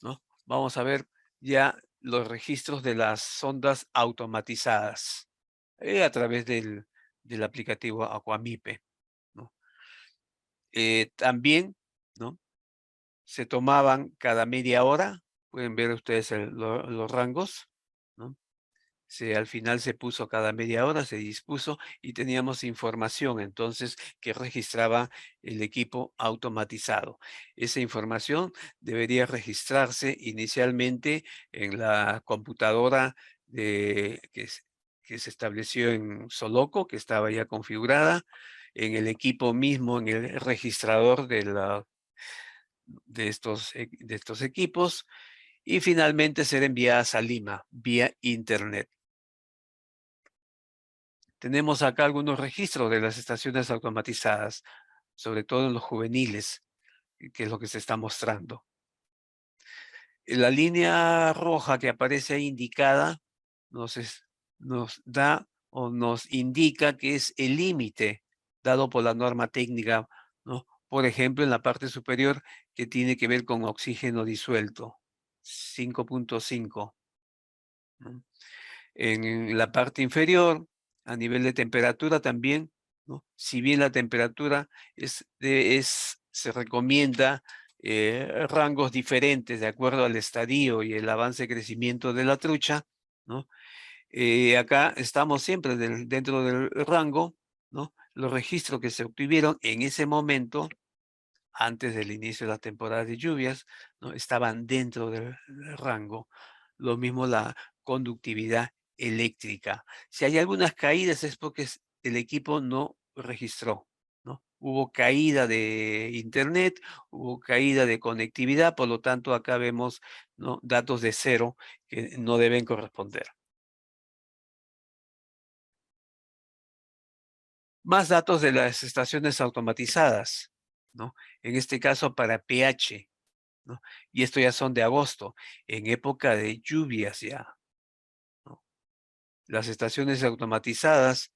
¿no? Vamos a ver ya los registros de las sondas automatizadas a través del aplicativo Aquamipe, ¿no? También, ¿no? Se tomaban cada media hora, pueden ver ustedes los rangos, ¿no? Al final se puso cada media hora, se dispuso y teníamos información entonces que registraba el equipo automatizado. Esa información debería registrarse inicialmente en la computadora que se estableció en Soloco, que estaba ya configurada, en el equipo mismo, en el registrador de estos equipos y finalmente ser enviadas a Lima vía Internet. Tenemos acá algunos registros de las estaciones automatizadas, sobre todo en los juveniles, que es lo que se está mostrando. La línea roja que aparece ahí indicada nos da o nos indica que es el límite dado por la norma técnica, ¿no? Por ejemplo, en la parte superior que tiene que ver con oxígeno disuelto, 5.5. ¿No? En la parte inferior, a nivel de temperatura también, ¿no? Si bien la temperatura se recomienda rangos diferentes de acuerdo al estadio y el avance y crecimiento de la trucha, ¿no? Acá estamos siempre dentro del rango, ¿no? Los registros que se obtuvieron en ese momento, antes del inicio de la temporada de lluvias, ¿no? Estaban dentro del rango. Lo mismo la conductividad eléctrica. Si hay algunas caídas es porque el equipo no registró, ¿no? Hubo caída de internet, hubo caída de conectividad, por lo tanto acá vemos, ¿no? Datos de cero que no deben corresponder. Más datos de las estaciones automatizadas, ¿no? En este caso para pH, ¿no? Y esto ya son de agosto, en época de lluvias ya, ¿no? Las estaciones automatizadas,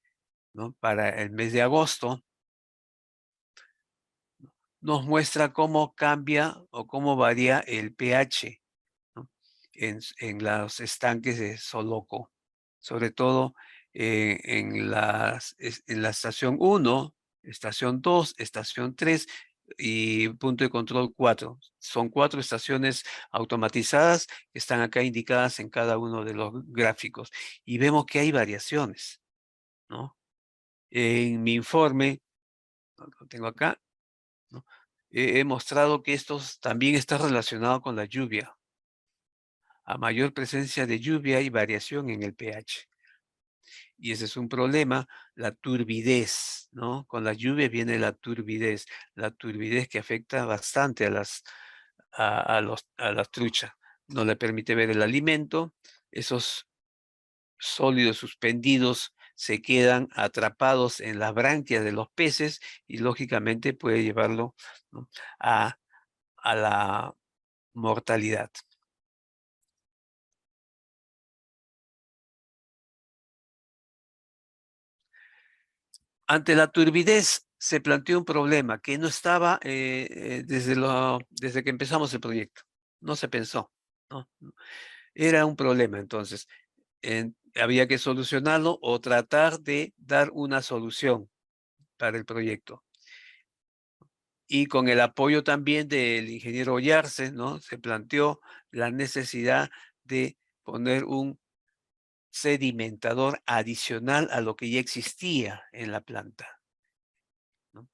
¿no? Para el mes de agosto nos muestra cómo cambia o cómo varía el pH, ¿no? En los estanques de Soloco, sobre todo en la estación 1, estación 2, estación 3 y punto de control 4. Son 4 estaciones automatizadas que están acá indicadas en cada uno de los gráficos y vemos que hay variaciones, ¿no? En mi informe, lo tengo acá, ¿no? He mostrado que esto también está relacionado con la lluvia, a mayor presencia de lluvia y variación en el pH. Y ese es un problema, la turbidez, ¿no? Con la lluvia viene la turbidez que afecta bastante a las truchas. No le permite ver el alimento, esos sólidos suspendidos se quedan atrapados en las branquias de los peces y lógicamente puede llevarlo, ¿no?, a la mortalidad. Ante la turbidez se planteó un problema que no estaba desde que empezamos el proyecto. No se pensó, ¿no? Era un problema, entonces. Había que solucionarlo o tratar de dar una solución para el proyecto. Y con el apoyo también del ingeniero Ollarse, ¿no?, se planteó la necesidad de poner un sedimentador adicional a lo que ya existía en la planta, ¿no?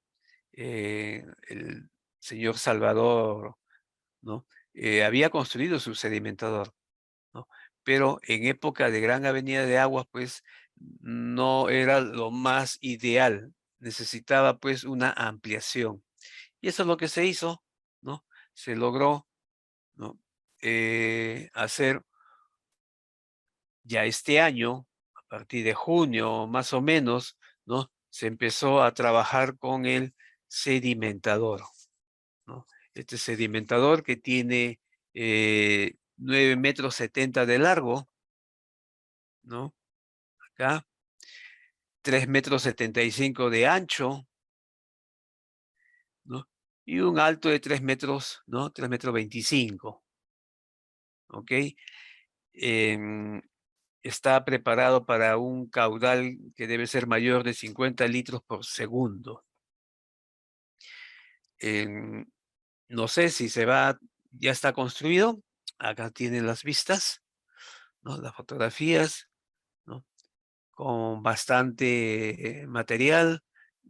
El señor Salvador, ¿no?, había construido su sedimentador, ¿no? Pero en época de gran avenida de aguas, pues no era lo más ideal. Necesitaba pues una ampliación. Y eso es lo que se hizo, ¿no? Se logró, ¿no?, hacer ya este año, a partir de junio más o menos, ¿no?, se empezó a trabajar con el sedimentador, ¿no? Este sedimentador que tiene 9,70 metros de largo, ¿no? Acá, 3,75 metros de ancho, ¿no? Y un alto de 3 metros, ¿no? 3,25 metros, ¿ok? Em, Está preparado para un caudal que debe ser mayor de 50 litros por segundo. Em, no sé si ya está construido. Acá tienen las vistas, ¿no?, las fotografías, ¿no?, con bastante material,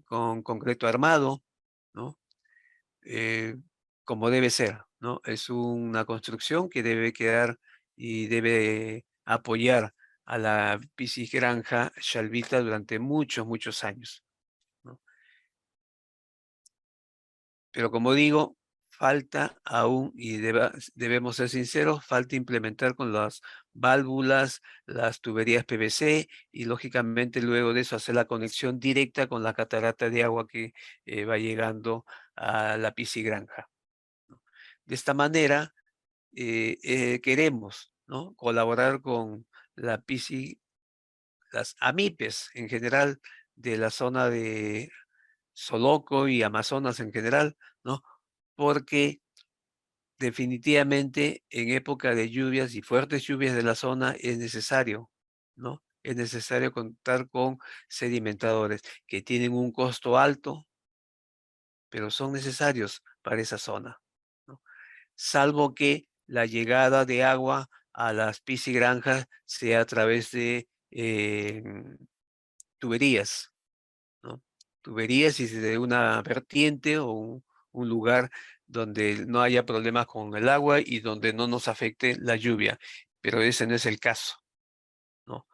con concreto armado, ¿no? eh, Como debe ser, ¿no? Es una construcción que debe quedar y debe apoyar a la piscigranja Chalvita durante muchos, muchos años, ¿no? Pero como digo, falta aún, y debemos ser sinceros, falta implementar con las válvulas, las tuberías PVC y lógicamente luego de eso hacer la conexión directa con la catarata de agua que va llegando a la piscigranja. De esta manera, queremos, ¿no?, colaborar con la las AMIPES en general de la zona de Soloco y Amazonas en general, ¿no? Porque definitivamente en época de lluvias y fuertes lluvias de la zona es necesario, ¿no? Es necesario contar con sedimentadores que tienen un costo alto, pero son necesarios para esa zona, ¿no? Salvo que la llegada de agua a las piscigranjas sea a través de tuberías, ¿no? Tuberías y de una vertiente o un lugar donde no haya problemas con el agua y donde no nos afecte la lluvia, pero ese no es el caso, ¿no?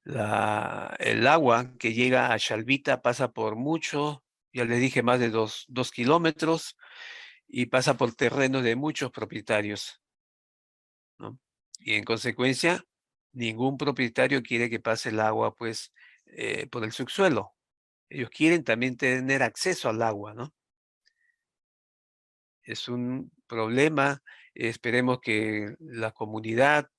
El agua que llega a Chalvita pasa por mucho, ya les dije, más de 2 kilómetros, y pasa por terrenos de muchos propietarios, ¿no? Y en consecuencia, ningún propietario quiere que pase el agua, pues, por el subsuelo. Ellos quieren también tener acceso al agua, ¿no? Es un problema. Esperemos que la comunidad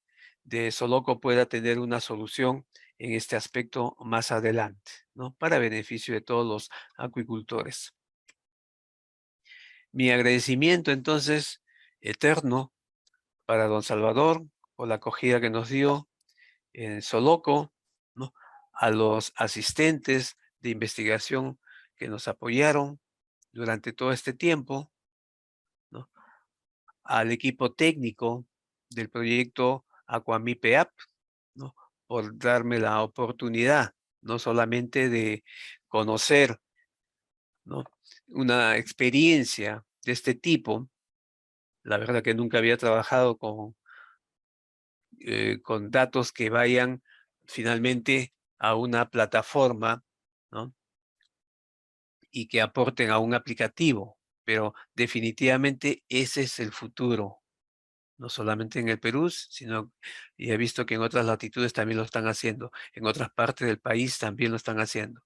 de Soloco pueda tener una solución en este aspecto más adelante, ¿no?, para beneficio de todos los acuicultores. Mi agradecimiento, entonces, eterno para don Salvador por la acogida que nos dio en Soloco, ¿no?, a los asistentes de investigación que nos apoyaron durante todo este tiempo, ¿no?, al equipo técnico del proyecto Aquamipeap, ¿no?, por darme la oportunidad, no solamente de conocer, ¿no?, una experiencia de este tipo. La verdad que nunca había trabajado con con datos que vayan finalmente a una plataforma, ¿no? Y que aporten a un aplicativo, pero definitivamente ese es el futuro, no solamente en el Perú, sino, y he visto que en otras latitudes también lo están haciendo, en otras partes del país también lo están haciendo.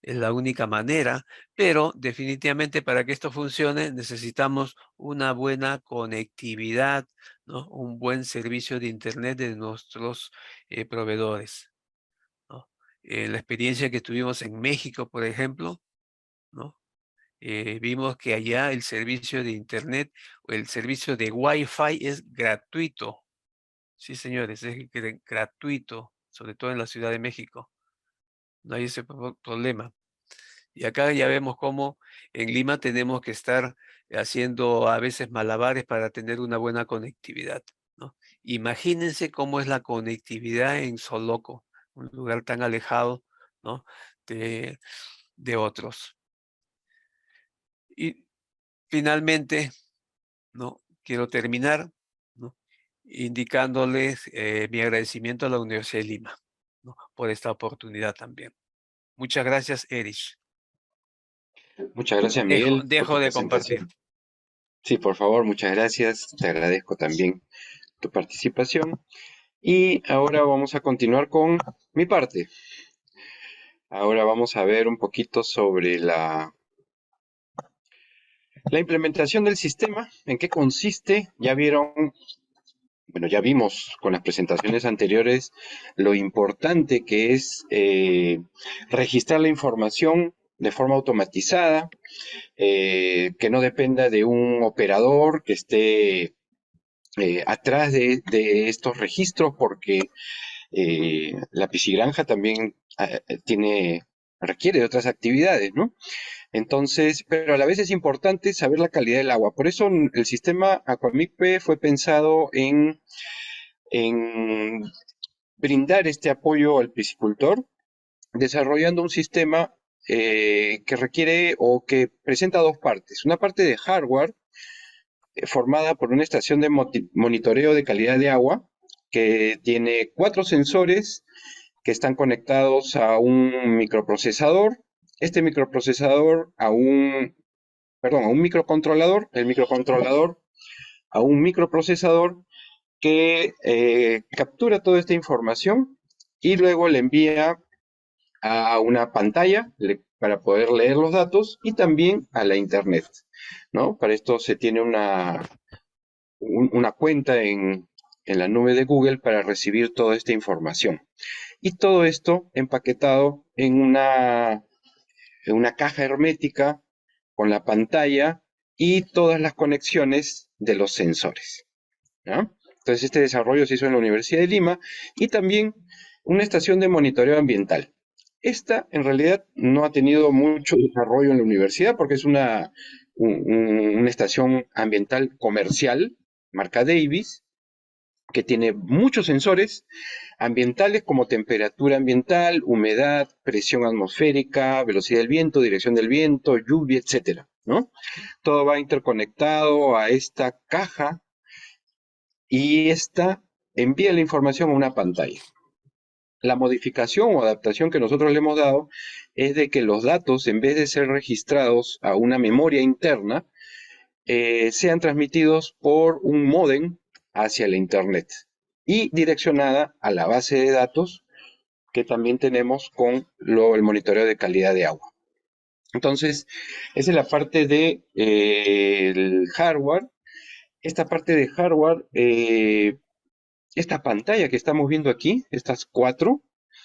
Es la única manera, pero definitivamente para que esto funcione necesitamos una buena conectividad, ¿no? Un buen servicio de Internet de nuestros proveedores, ¿no? La experiencia que tuvimos en México, por ejemplo, ¿no? Vimos que allá el servicio de Internet o el servicio de Wi-Fi es gratuito. Sí, señores, es gratuito, sobre todo en la Ciudad de México. No hay ese problema. Y acá ya vemos cómo en Lima tenemos que estar haciendo a veces malabares para tener una buena conectividad, ¿no? Imagínense cómo es la conectividad en Soloco, un lugar tan alejado, ¿no? de, de otros. Y finalmente, ¿no? Quiero terminar, ¿no? Indicándoles mi agradecimiento a la Universidad de Lima, ¿no? Por esta oportunidad también. Muchas gracias, Erich. Muchas gracias, Miguel, por Dejo tu de compartir. presentación. Sí, por favor, muchas gracias. Te agradezco también tu participación. Y ahora vamos a continuar con mi parte. Ahora vamos a ver un poquito sobre la implementación del sistema, en qué consiste. Ya vieron, bueno, ya vimos con las presentaciones anteriores lo importante que es registrar la información de forma automatizada, que no dependa de un operador que esté atrás de estos registros, porque la piscigranja también requiere de otras actividades, ¿no? Entonces, pero a la vez es importante saber la calidad del agua. Por eso el sistema Aquamicpe fue pensado en brindar este apoyo al piscicultor, desarrollando un sistema que requiere o que presenta dos partes. Una parte de hardware formada por una estación de monitoreo de calidad de agua que tiene 4 sensores que están conectados a un microprocesador. Este microprocesador a un microcontrolador, el microcontrolador a un microprocesador que captura toda esta información y luego le envía a una pantalla para poder leer los datos y también a la internet, ¿no? Para esto se tiene una cuenta en la nube de Google para recibir toda esta información. Y todo esto empaquetado en una caja hermética con la pantalla y todas las conexiones de los sensores, ¿no? Entonces este desarrollo se hizo en la Universidad de Lima y también una estación de monitoreo ambiental. Esta en realidad no ha tenido mucho desarrollo en la universidad porque es una estación ambiental comercial, marca Davis, que tiene muchos sensores ambientales como temperatura ambiental, humedad, presión atmosférica, velocidad del viento, dirección del viento, lluvia, etcétera, ¿no? Todo va interconectado a esta caja y esta envía la información a una pantalla. La modificación o adaptación que nosotros le hemos dado es de que los datos, en vez de ser registrados a una memoria interna, sean transmitidos por un módem hacia la internet y direccionada a la base de datos que también tenemos con el monitoreo de calidad de agua. Entonces, esa es la parte de el hardware. Esta parte de hardware, esta pantalla que estamos viendo aquí, estas 4,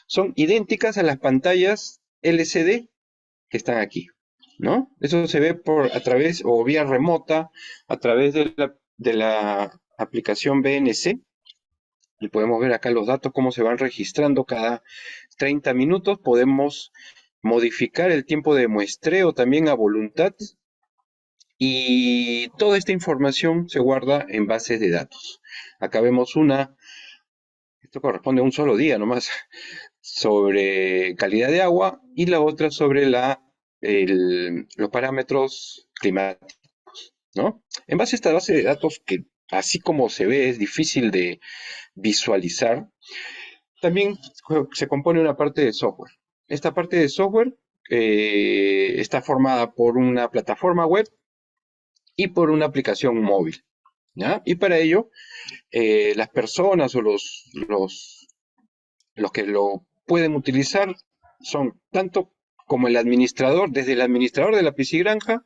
son idénticas a las pantallas LCD que están aquí, ¿no? Eso se ve a través o vía remota, a través de la aplicación BNC, y podemos ver acá los datos, cómo se van registrando cada 30 minutos. Podemos modificar el tiempo de muestreo también a voluntad, y toda esta información se guarda en bases de datos. Acá vemos esto corresponde a un solo día nomás, sobre calidad de agua, y la otra sobre los parámetros climáticos, ¿no? En base a esta base de datos que así como se ve, es difícil de visualizar, también se compone una parte de software. Esta parte de software está formada por una plataforma web y por una aplicación móvil, ¿ya? Y para ello, las personas o los que lo pueden utilizar son tanto como el administrador, desde el administrador de la piscigranja,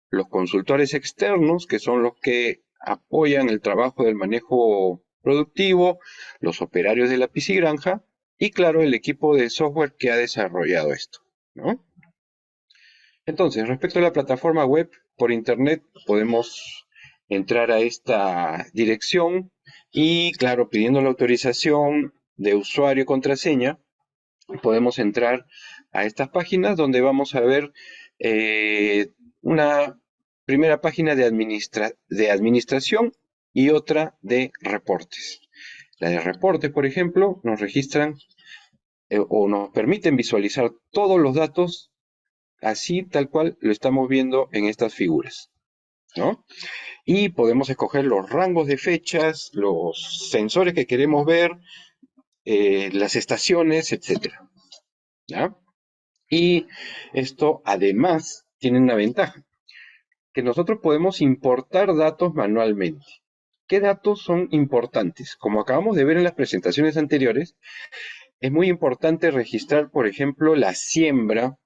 los consultores externos, que son los que apoyan el trabajo del manejo productivo, los operarios de la piscigranja y, claro, el equipo de software que ha desarrollado esto, ¿no? Entonces, respecto a la plataforma web, por internet podemos entrar a esta dirección y, claro, pidiendo la autorización de usuario y contraseña, podemos entrar a estas páginas donde vamos a ver una primera página de administración y otra de reportes. La de reportes, por ejemplo, nos registran o nos permiten visualizar todos los datos así tal cual lo estamos viendo en estas figuras, ¿no? Y podemos escoger los rangos de fechas, los sensores que queremos ver, las estaciones, etcétera, ¿ya? Y esto además tiene una ventaja, que nosotros podemos importar datos manualmente. ¿Qué datos son importantes? Como acabamos de ver en las presentaciones anteriores, es muy importante registrar, por ejemplo, la siembra,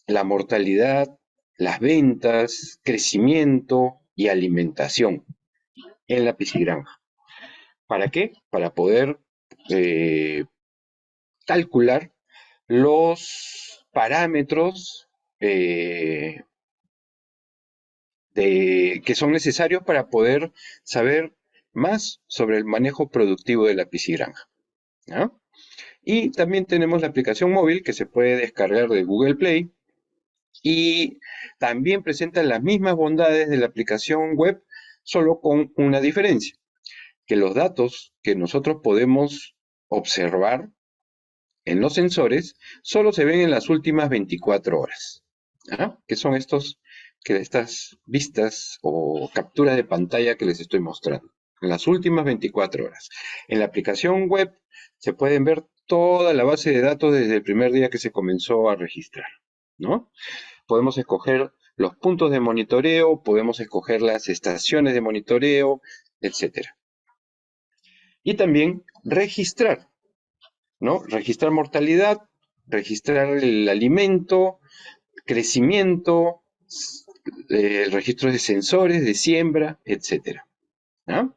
la mortalidad, las ventas, crecimiento y alimentación en la piscigranja. ¿Para qué? Para poder calcular los parámetros que son necesarios para poder saber más sobre el manejo productivo de la piscigranja, ¿no? Y también tenemos la aplicación móvil que se puede descargar de Google Play y también presenta las mismas bondades de la aplicación web, solo con una diferencia, que los datos que nosotros podemos observar en los sensores solo se ven en las últimas 24 horas, ¿ah? Que son estas vistas o capturas de pantalla que les estoy mostrando, en las últimas 24 horas. En la aplicación web se pueden ver toda la base de datos desde el primer día que se comenzó a registrar, ¿no? Podemos escoger los puntos de monitoreo, podemos escoger las estaciones de monitoreo, etcétera. Y también registrar, ¿no? Registrar mortalidad, registrar el alimento, crecimiento, registros de sensores, de siembra, etcétera, ¿no?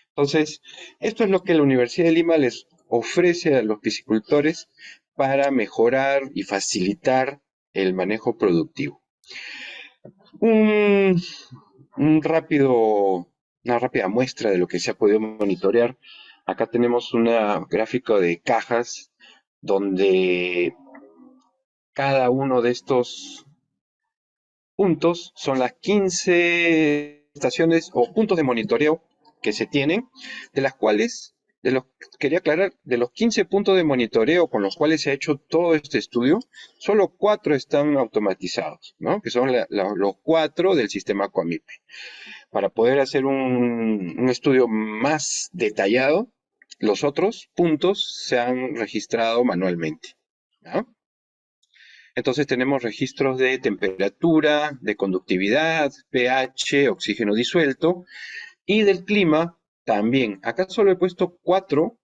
Entonces, esto es lo que la Universidad de Lima les ofrece a los piscicultores para mejorar y facilitar el manejo productivo. Una rápida muestra de lo que se ha podido monitorear. Acá tenemos una gráfica de cajas donde cada uno de estos puntos son las 15 estaciones o puntos de monitoreo que se tienen, de las cuales, quería aclarar, de los 15 puntos de monitoreo con los cuales se ha hecho todo este estudio, solo 4 están automatizados, ¿no? Que son los 4 del sistema Aquamipe. Para poder hacer un estudio más detallado, los otros puntos se han registrado manualmente, ¿no? Entonces tenemos registros de temperatura, de conductividad, pH, oxígeno disuelto y del clima también. Acá solo he puesto 4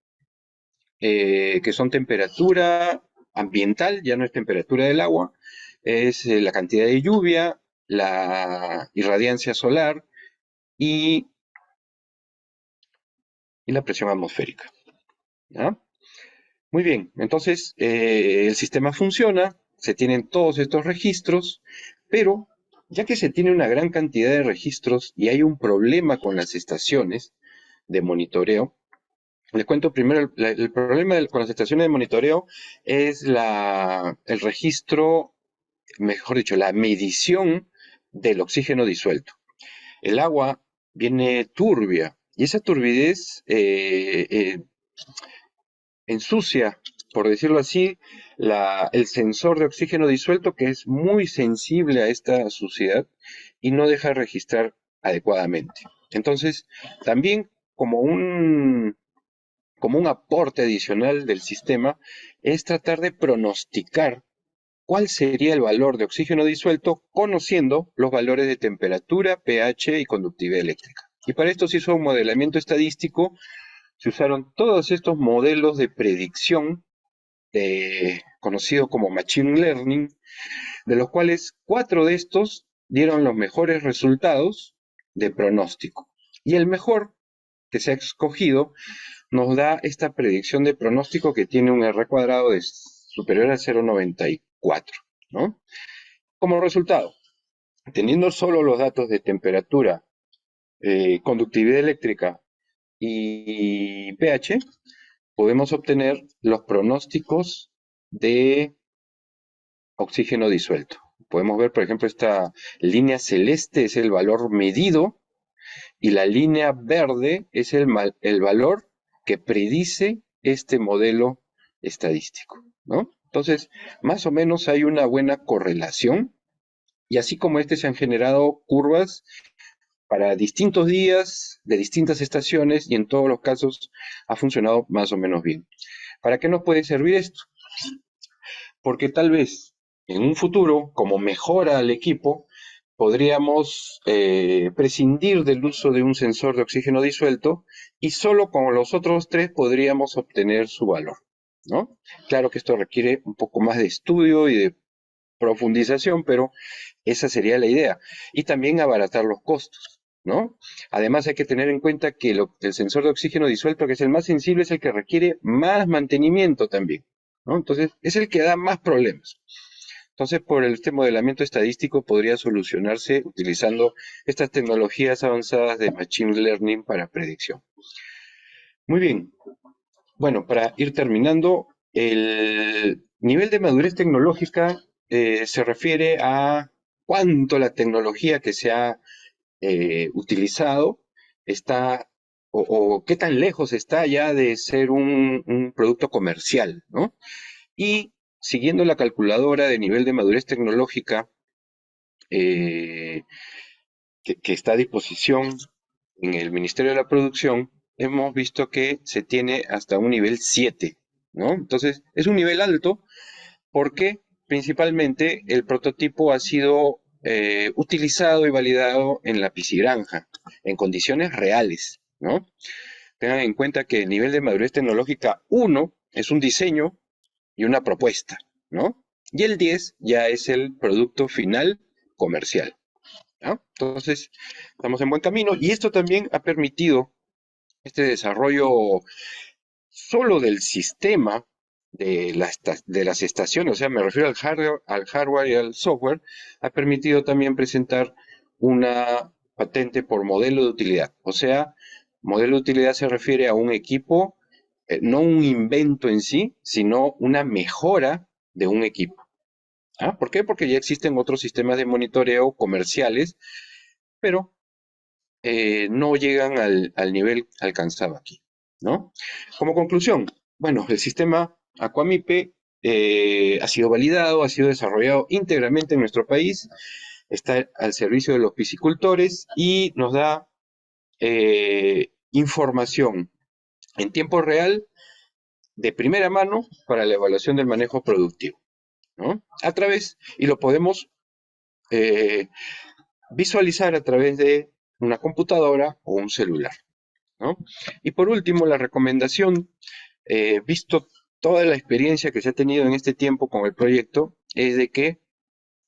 que son temperatura ambiental, ya no es temperatura del agua, es la cantidad de lluvia, la irradiancia solar y la presión atmosférica, ¿ya? Muy bien, entonces el sistema funciona, se tienen todos estos registros, pero ya que se tiene una gran cantidad de registros y hay un problema con las estaciones de monitoreo, les cuento primero el problema con las estaciones de monitoreo es el registro, mejor dicho, la medición del oxígeno disuelto. El agua viene turbia y esa turbidez ensucia, por decirlo así, el sensor de oxígeno disuelto, que es muy sensible a esta suciedad y no deja registrar adecuadamente. Entonces, también como un aporte adicional del sistema es tratar de pronosticar cuál sería el valor de oxígeno disuelto conociendo los valores de temperatura, pH y conductividad eléctrica. Y para esto se hizo un modelamiento estadístico, se usaron todos estos modelos de predicción conocido como Machine Learning, de los cuales 4 de estos dieron los mejores resultados de pronóstico. Y el mejor que se ha escogido nos da esta predicción de pronóstico que tiene un R cuadrado de superior a 0,94, ¿no? Como resultado, teniendo solo los datos de temperatura, conductividad eléctrica y pH, podemos obtener los pronósticos de oxígeno disuelto. Podemos ver, por ejemplo, esta línea celeste es el valor medido y la línea verde es el valor que predice este modelo estadístico, ¿no? Entonces, más o menos hay una buena correlación y así como se han generado curvas para distintos días de distintas estaciones y en todos los casos ha funcionado más o menos bien. ¿Para qué nos puede servir esto? Porque tal vez en un futuro, como mejora el equipo, podríamos prescindir del uso de un sensor de oxígeno disuelto y solo con los otros 3 podríamos obtener su valor, ¿no? Claro que esto requiere un poco más de estudio y de profundización, pero esa sería la idea. Y también abaratar los costos, ¿no? Además hay que tener en cuenta que el sensor de oxígeno disuelto, que es el más sensible, es el que requiere más mantenimiento también, ¿no? Entonces es el que da más problemas. Entonces, por este modelamiento estadístico podría solucionarse utilizando estas tecnologías avanzadas de Machine Learning para predicción. Muy bien. Bueno, para ir terminando, el nivel de madurez tecnológica se refiere a cuánto la tecnología que se ha utilizado está o qué tan lejos está ya de ser un producto comercial, ¿no? Y siguiendo la calculadora de nivel de madurez tecnológica que está a disposición en el Ministerio de la Producción, hemos visto que se tiene hasta un nivel 7, ¿no? Entonces, es un nivel alto porque principalmente el prototipo ha sido utilizado y validado en la piscigranja, en condiciones reales, ¿no? Tengan en cuenta que el nivel de madurez tecnológica 1 es un diseño y una propuesta, ¿no? Y el 10 ya es el producto final comercial, ¿no? Entonces, estamos en buen camino y esto también ha permitido este desarrollo solo del sistema de las estaciones, o sea, me refiero al hardware y al software, ha permitido también presentar una patente por modelo de utilidad. O sea, modelo de utilidad se refiere a un equipo, no un invento en sí, sino una mejora de un equipo. ¿Ah? ¿Por qué? Porque ya existen otros sistemas de monitoreo comerciales, pero no llegan al nivel alcanzado aquí, ¿no? Como conclusión, bueno, el sistema Aquamipe ha sido validado, ha sido desarrollado íntegramente en nuestro país, está al servicio de los piscicultores y nos da información en tiempo real de primera mano para la evaluación del manejo productivo, ¿no? A través, y lo podemos visualizar a través de una computadora o un celular, ¿no? Y por último, la recomendación, visto toda la experiencia que se ha tenido en este tiempo con el proyecto, es de que,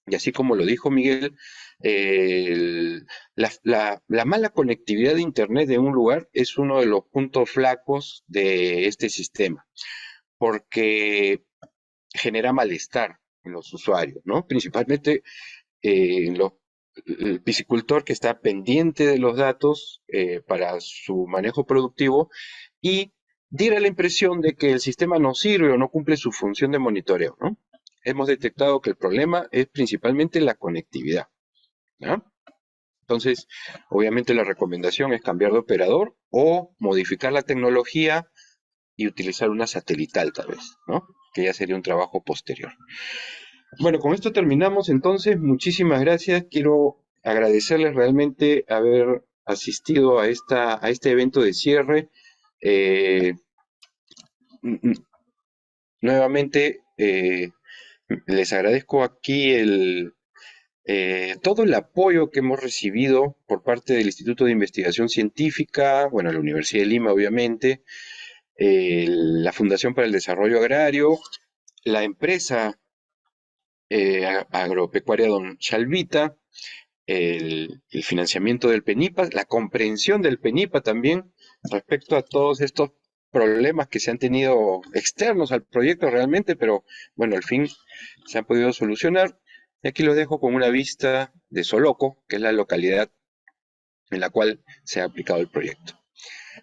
y así como lo dijo Miguel, la mala conectividad de Internet de un lugar es uno de los puntos flacos de este sistema, porque genera malestar en los usuarios, ¿no? Principalmente el piscicultor que está pendiente de los datos para su manejo productivo y diera la impresión de que el sistema no sirve o no cumple su función de monitoreo, ¿no? Hemos detectado que el problema es principalmente la conectividad, ¿no? Entonces, obviamente la recomendación es cambiar de operador o modificar la tecnología y utilizar una satelital tal vez, ¿no? Que ya sería un trabajo posterior. Bueno, con esto terminamos entonces. Muchísimas gracias. Quiero agradecerles realmente haber asistido a este evento de cierre. Nuevamente, les agradezco aquí todo el apoyo que hemos recibido por parte del Instituto de Investigación Científica, bueno, la Universidad de Lima, obviamente, la Fundación para el Desarrollo Agrario, la empresa agropecuaria Don Chalvita, el financiamiento del PENIPA, la comprensión del PENIPA también respecto a todos estos problemas que se han tenido externos al proyecto realmente, pero bueno, al fin se han podido solucionar. Y aquí los dejo con una vista de Soloco, que es la localidad en la cual se ha aplicado el proyecto.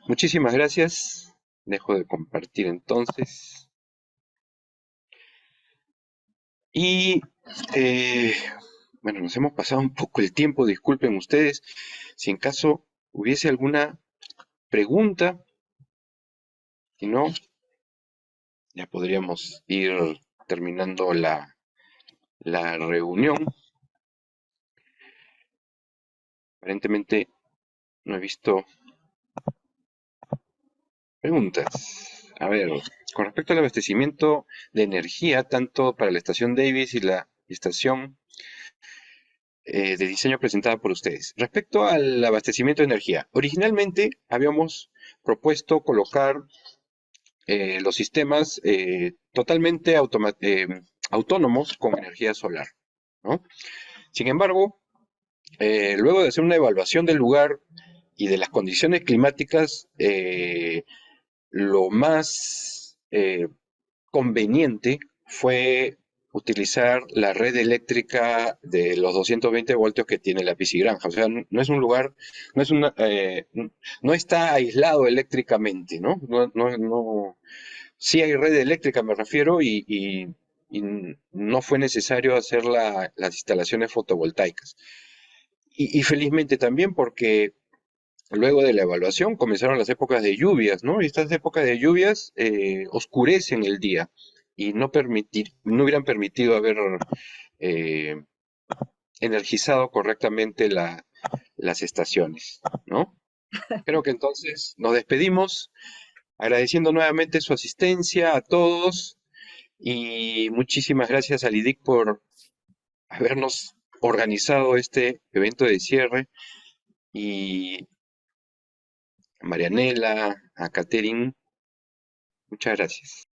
Muchísimas gracias. Dejo de compartir entonces. Y bueno, nos hemos pasado un poco el tiempo, disculpen ustedes. Si en caso hubiese alguna pregunta, si no, ya podríamos ir terminando la reunión. Aparentemente no he visto preguntas. A ver, con respecto al abastecimiento de energía, tanto para la estación Davis y la estación de diseño presentada por ustedes. Respecto al abastecimiento de energía, originalmente habíamos propuesto colocar los sistemas totalmente autónomos con energía solar, ¿no? Sin embargo, luego de hacer una evaluación del lugar y de las condiciones climáticas, lo más conveniente fue utilizar la red eléctrica de los 220 voltios que tiene la piscigranja. O sea, no es un lugar, no es no está aislado eléctricamente, ¿no? Sí hay red eléctrica, me refiero, y no fue necesario hacer las instalaciones fotovoltaicas. Y felizmente también porque luego de la evaluación comenzaron las épocas de lluvias, ¿no? Y estas épocas de lluvias oscurecen el día y no hubieran permitido haber eh, energizado correctamente las estaciones, ¿no? Creo que entonces nos despedimos agradeciendo nuevamente su asistencia a todos y muchísimas gracias a Lidic por habernos organizado este evento de cierre y a Marianela, a Catherine, muchas gracias.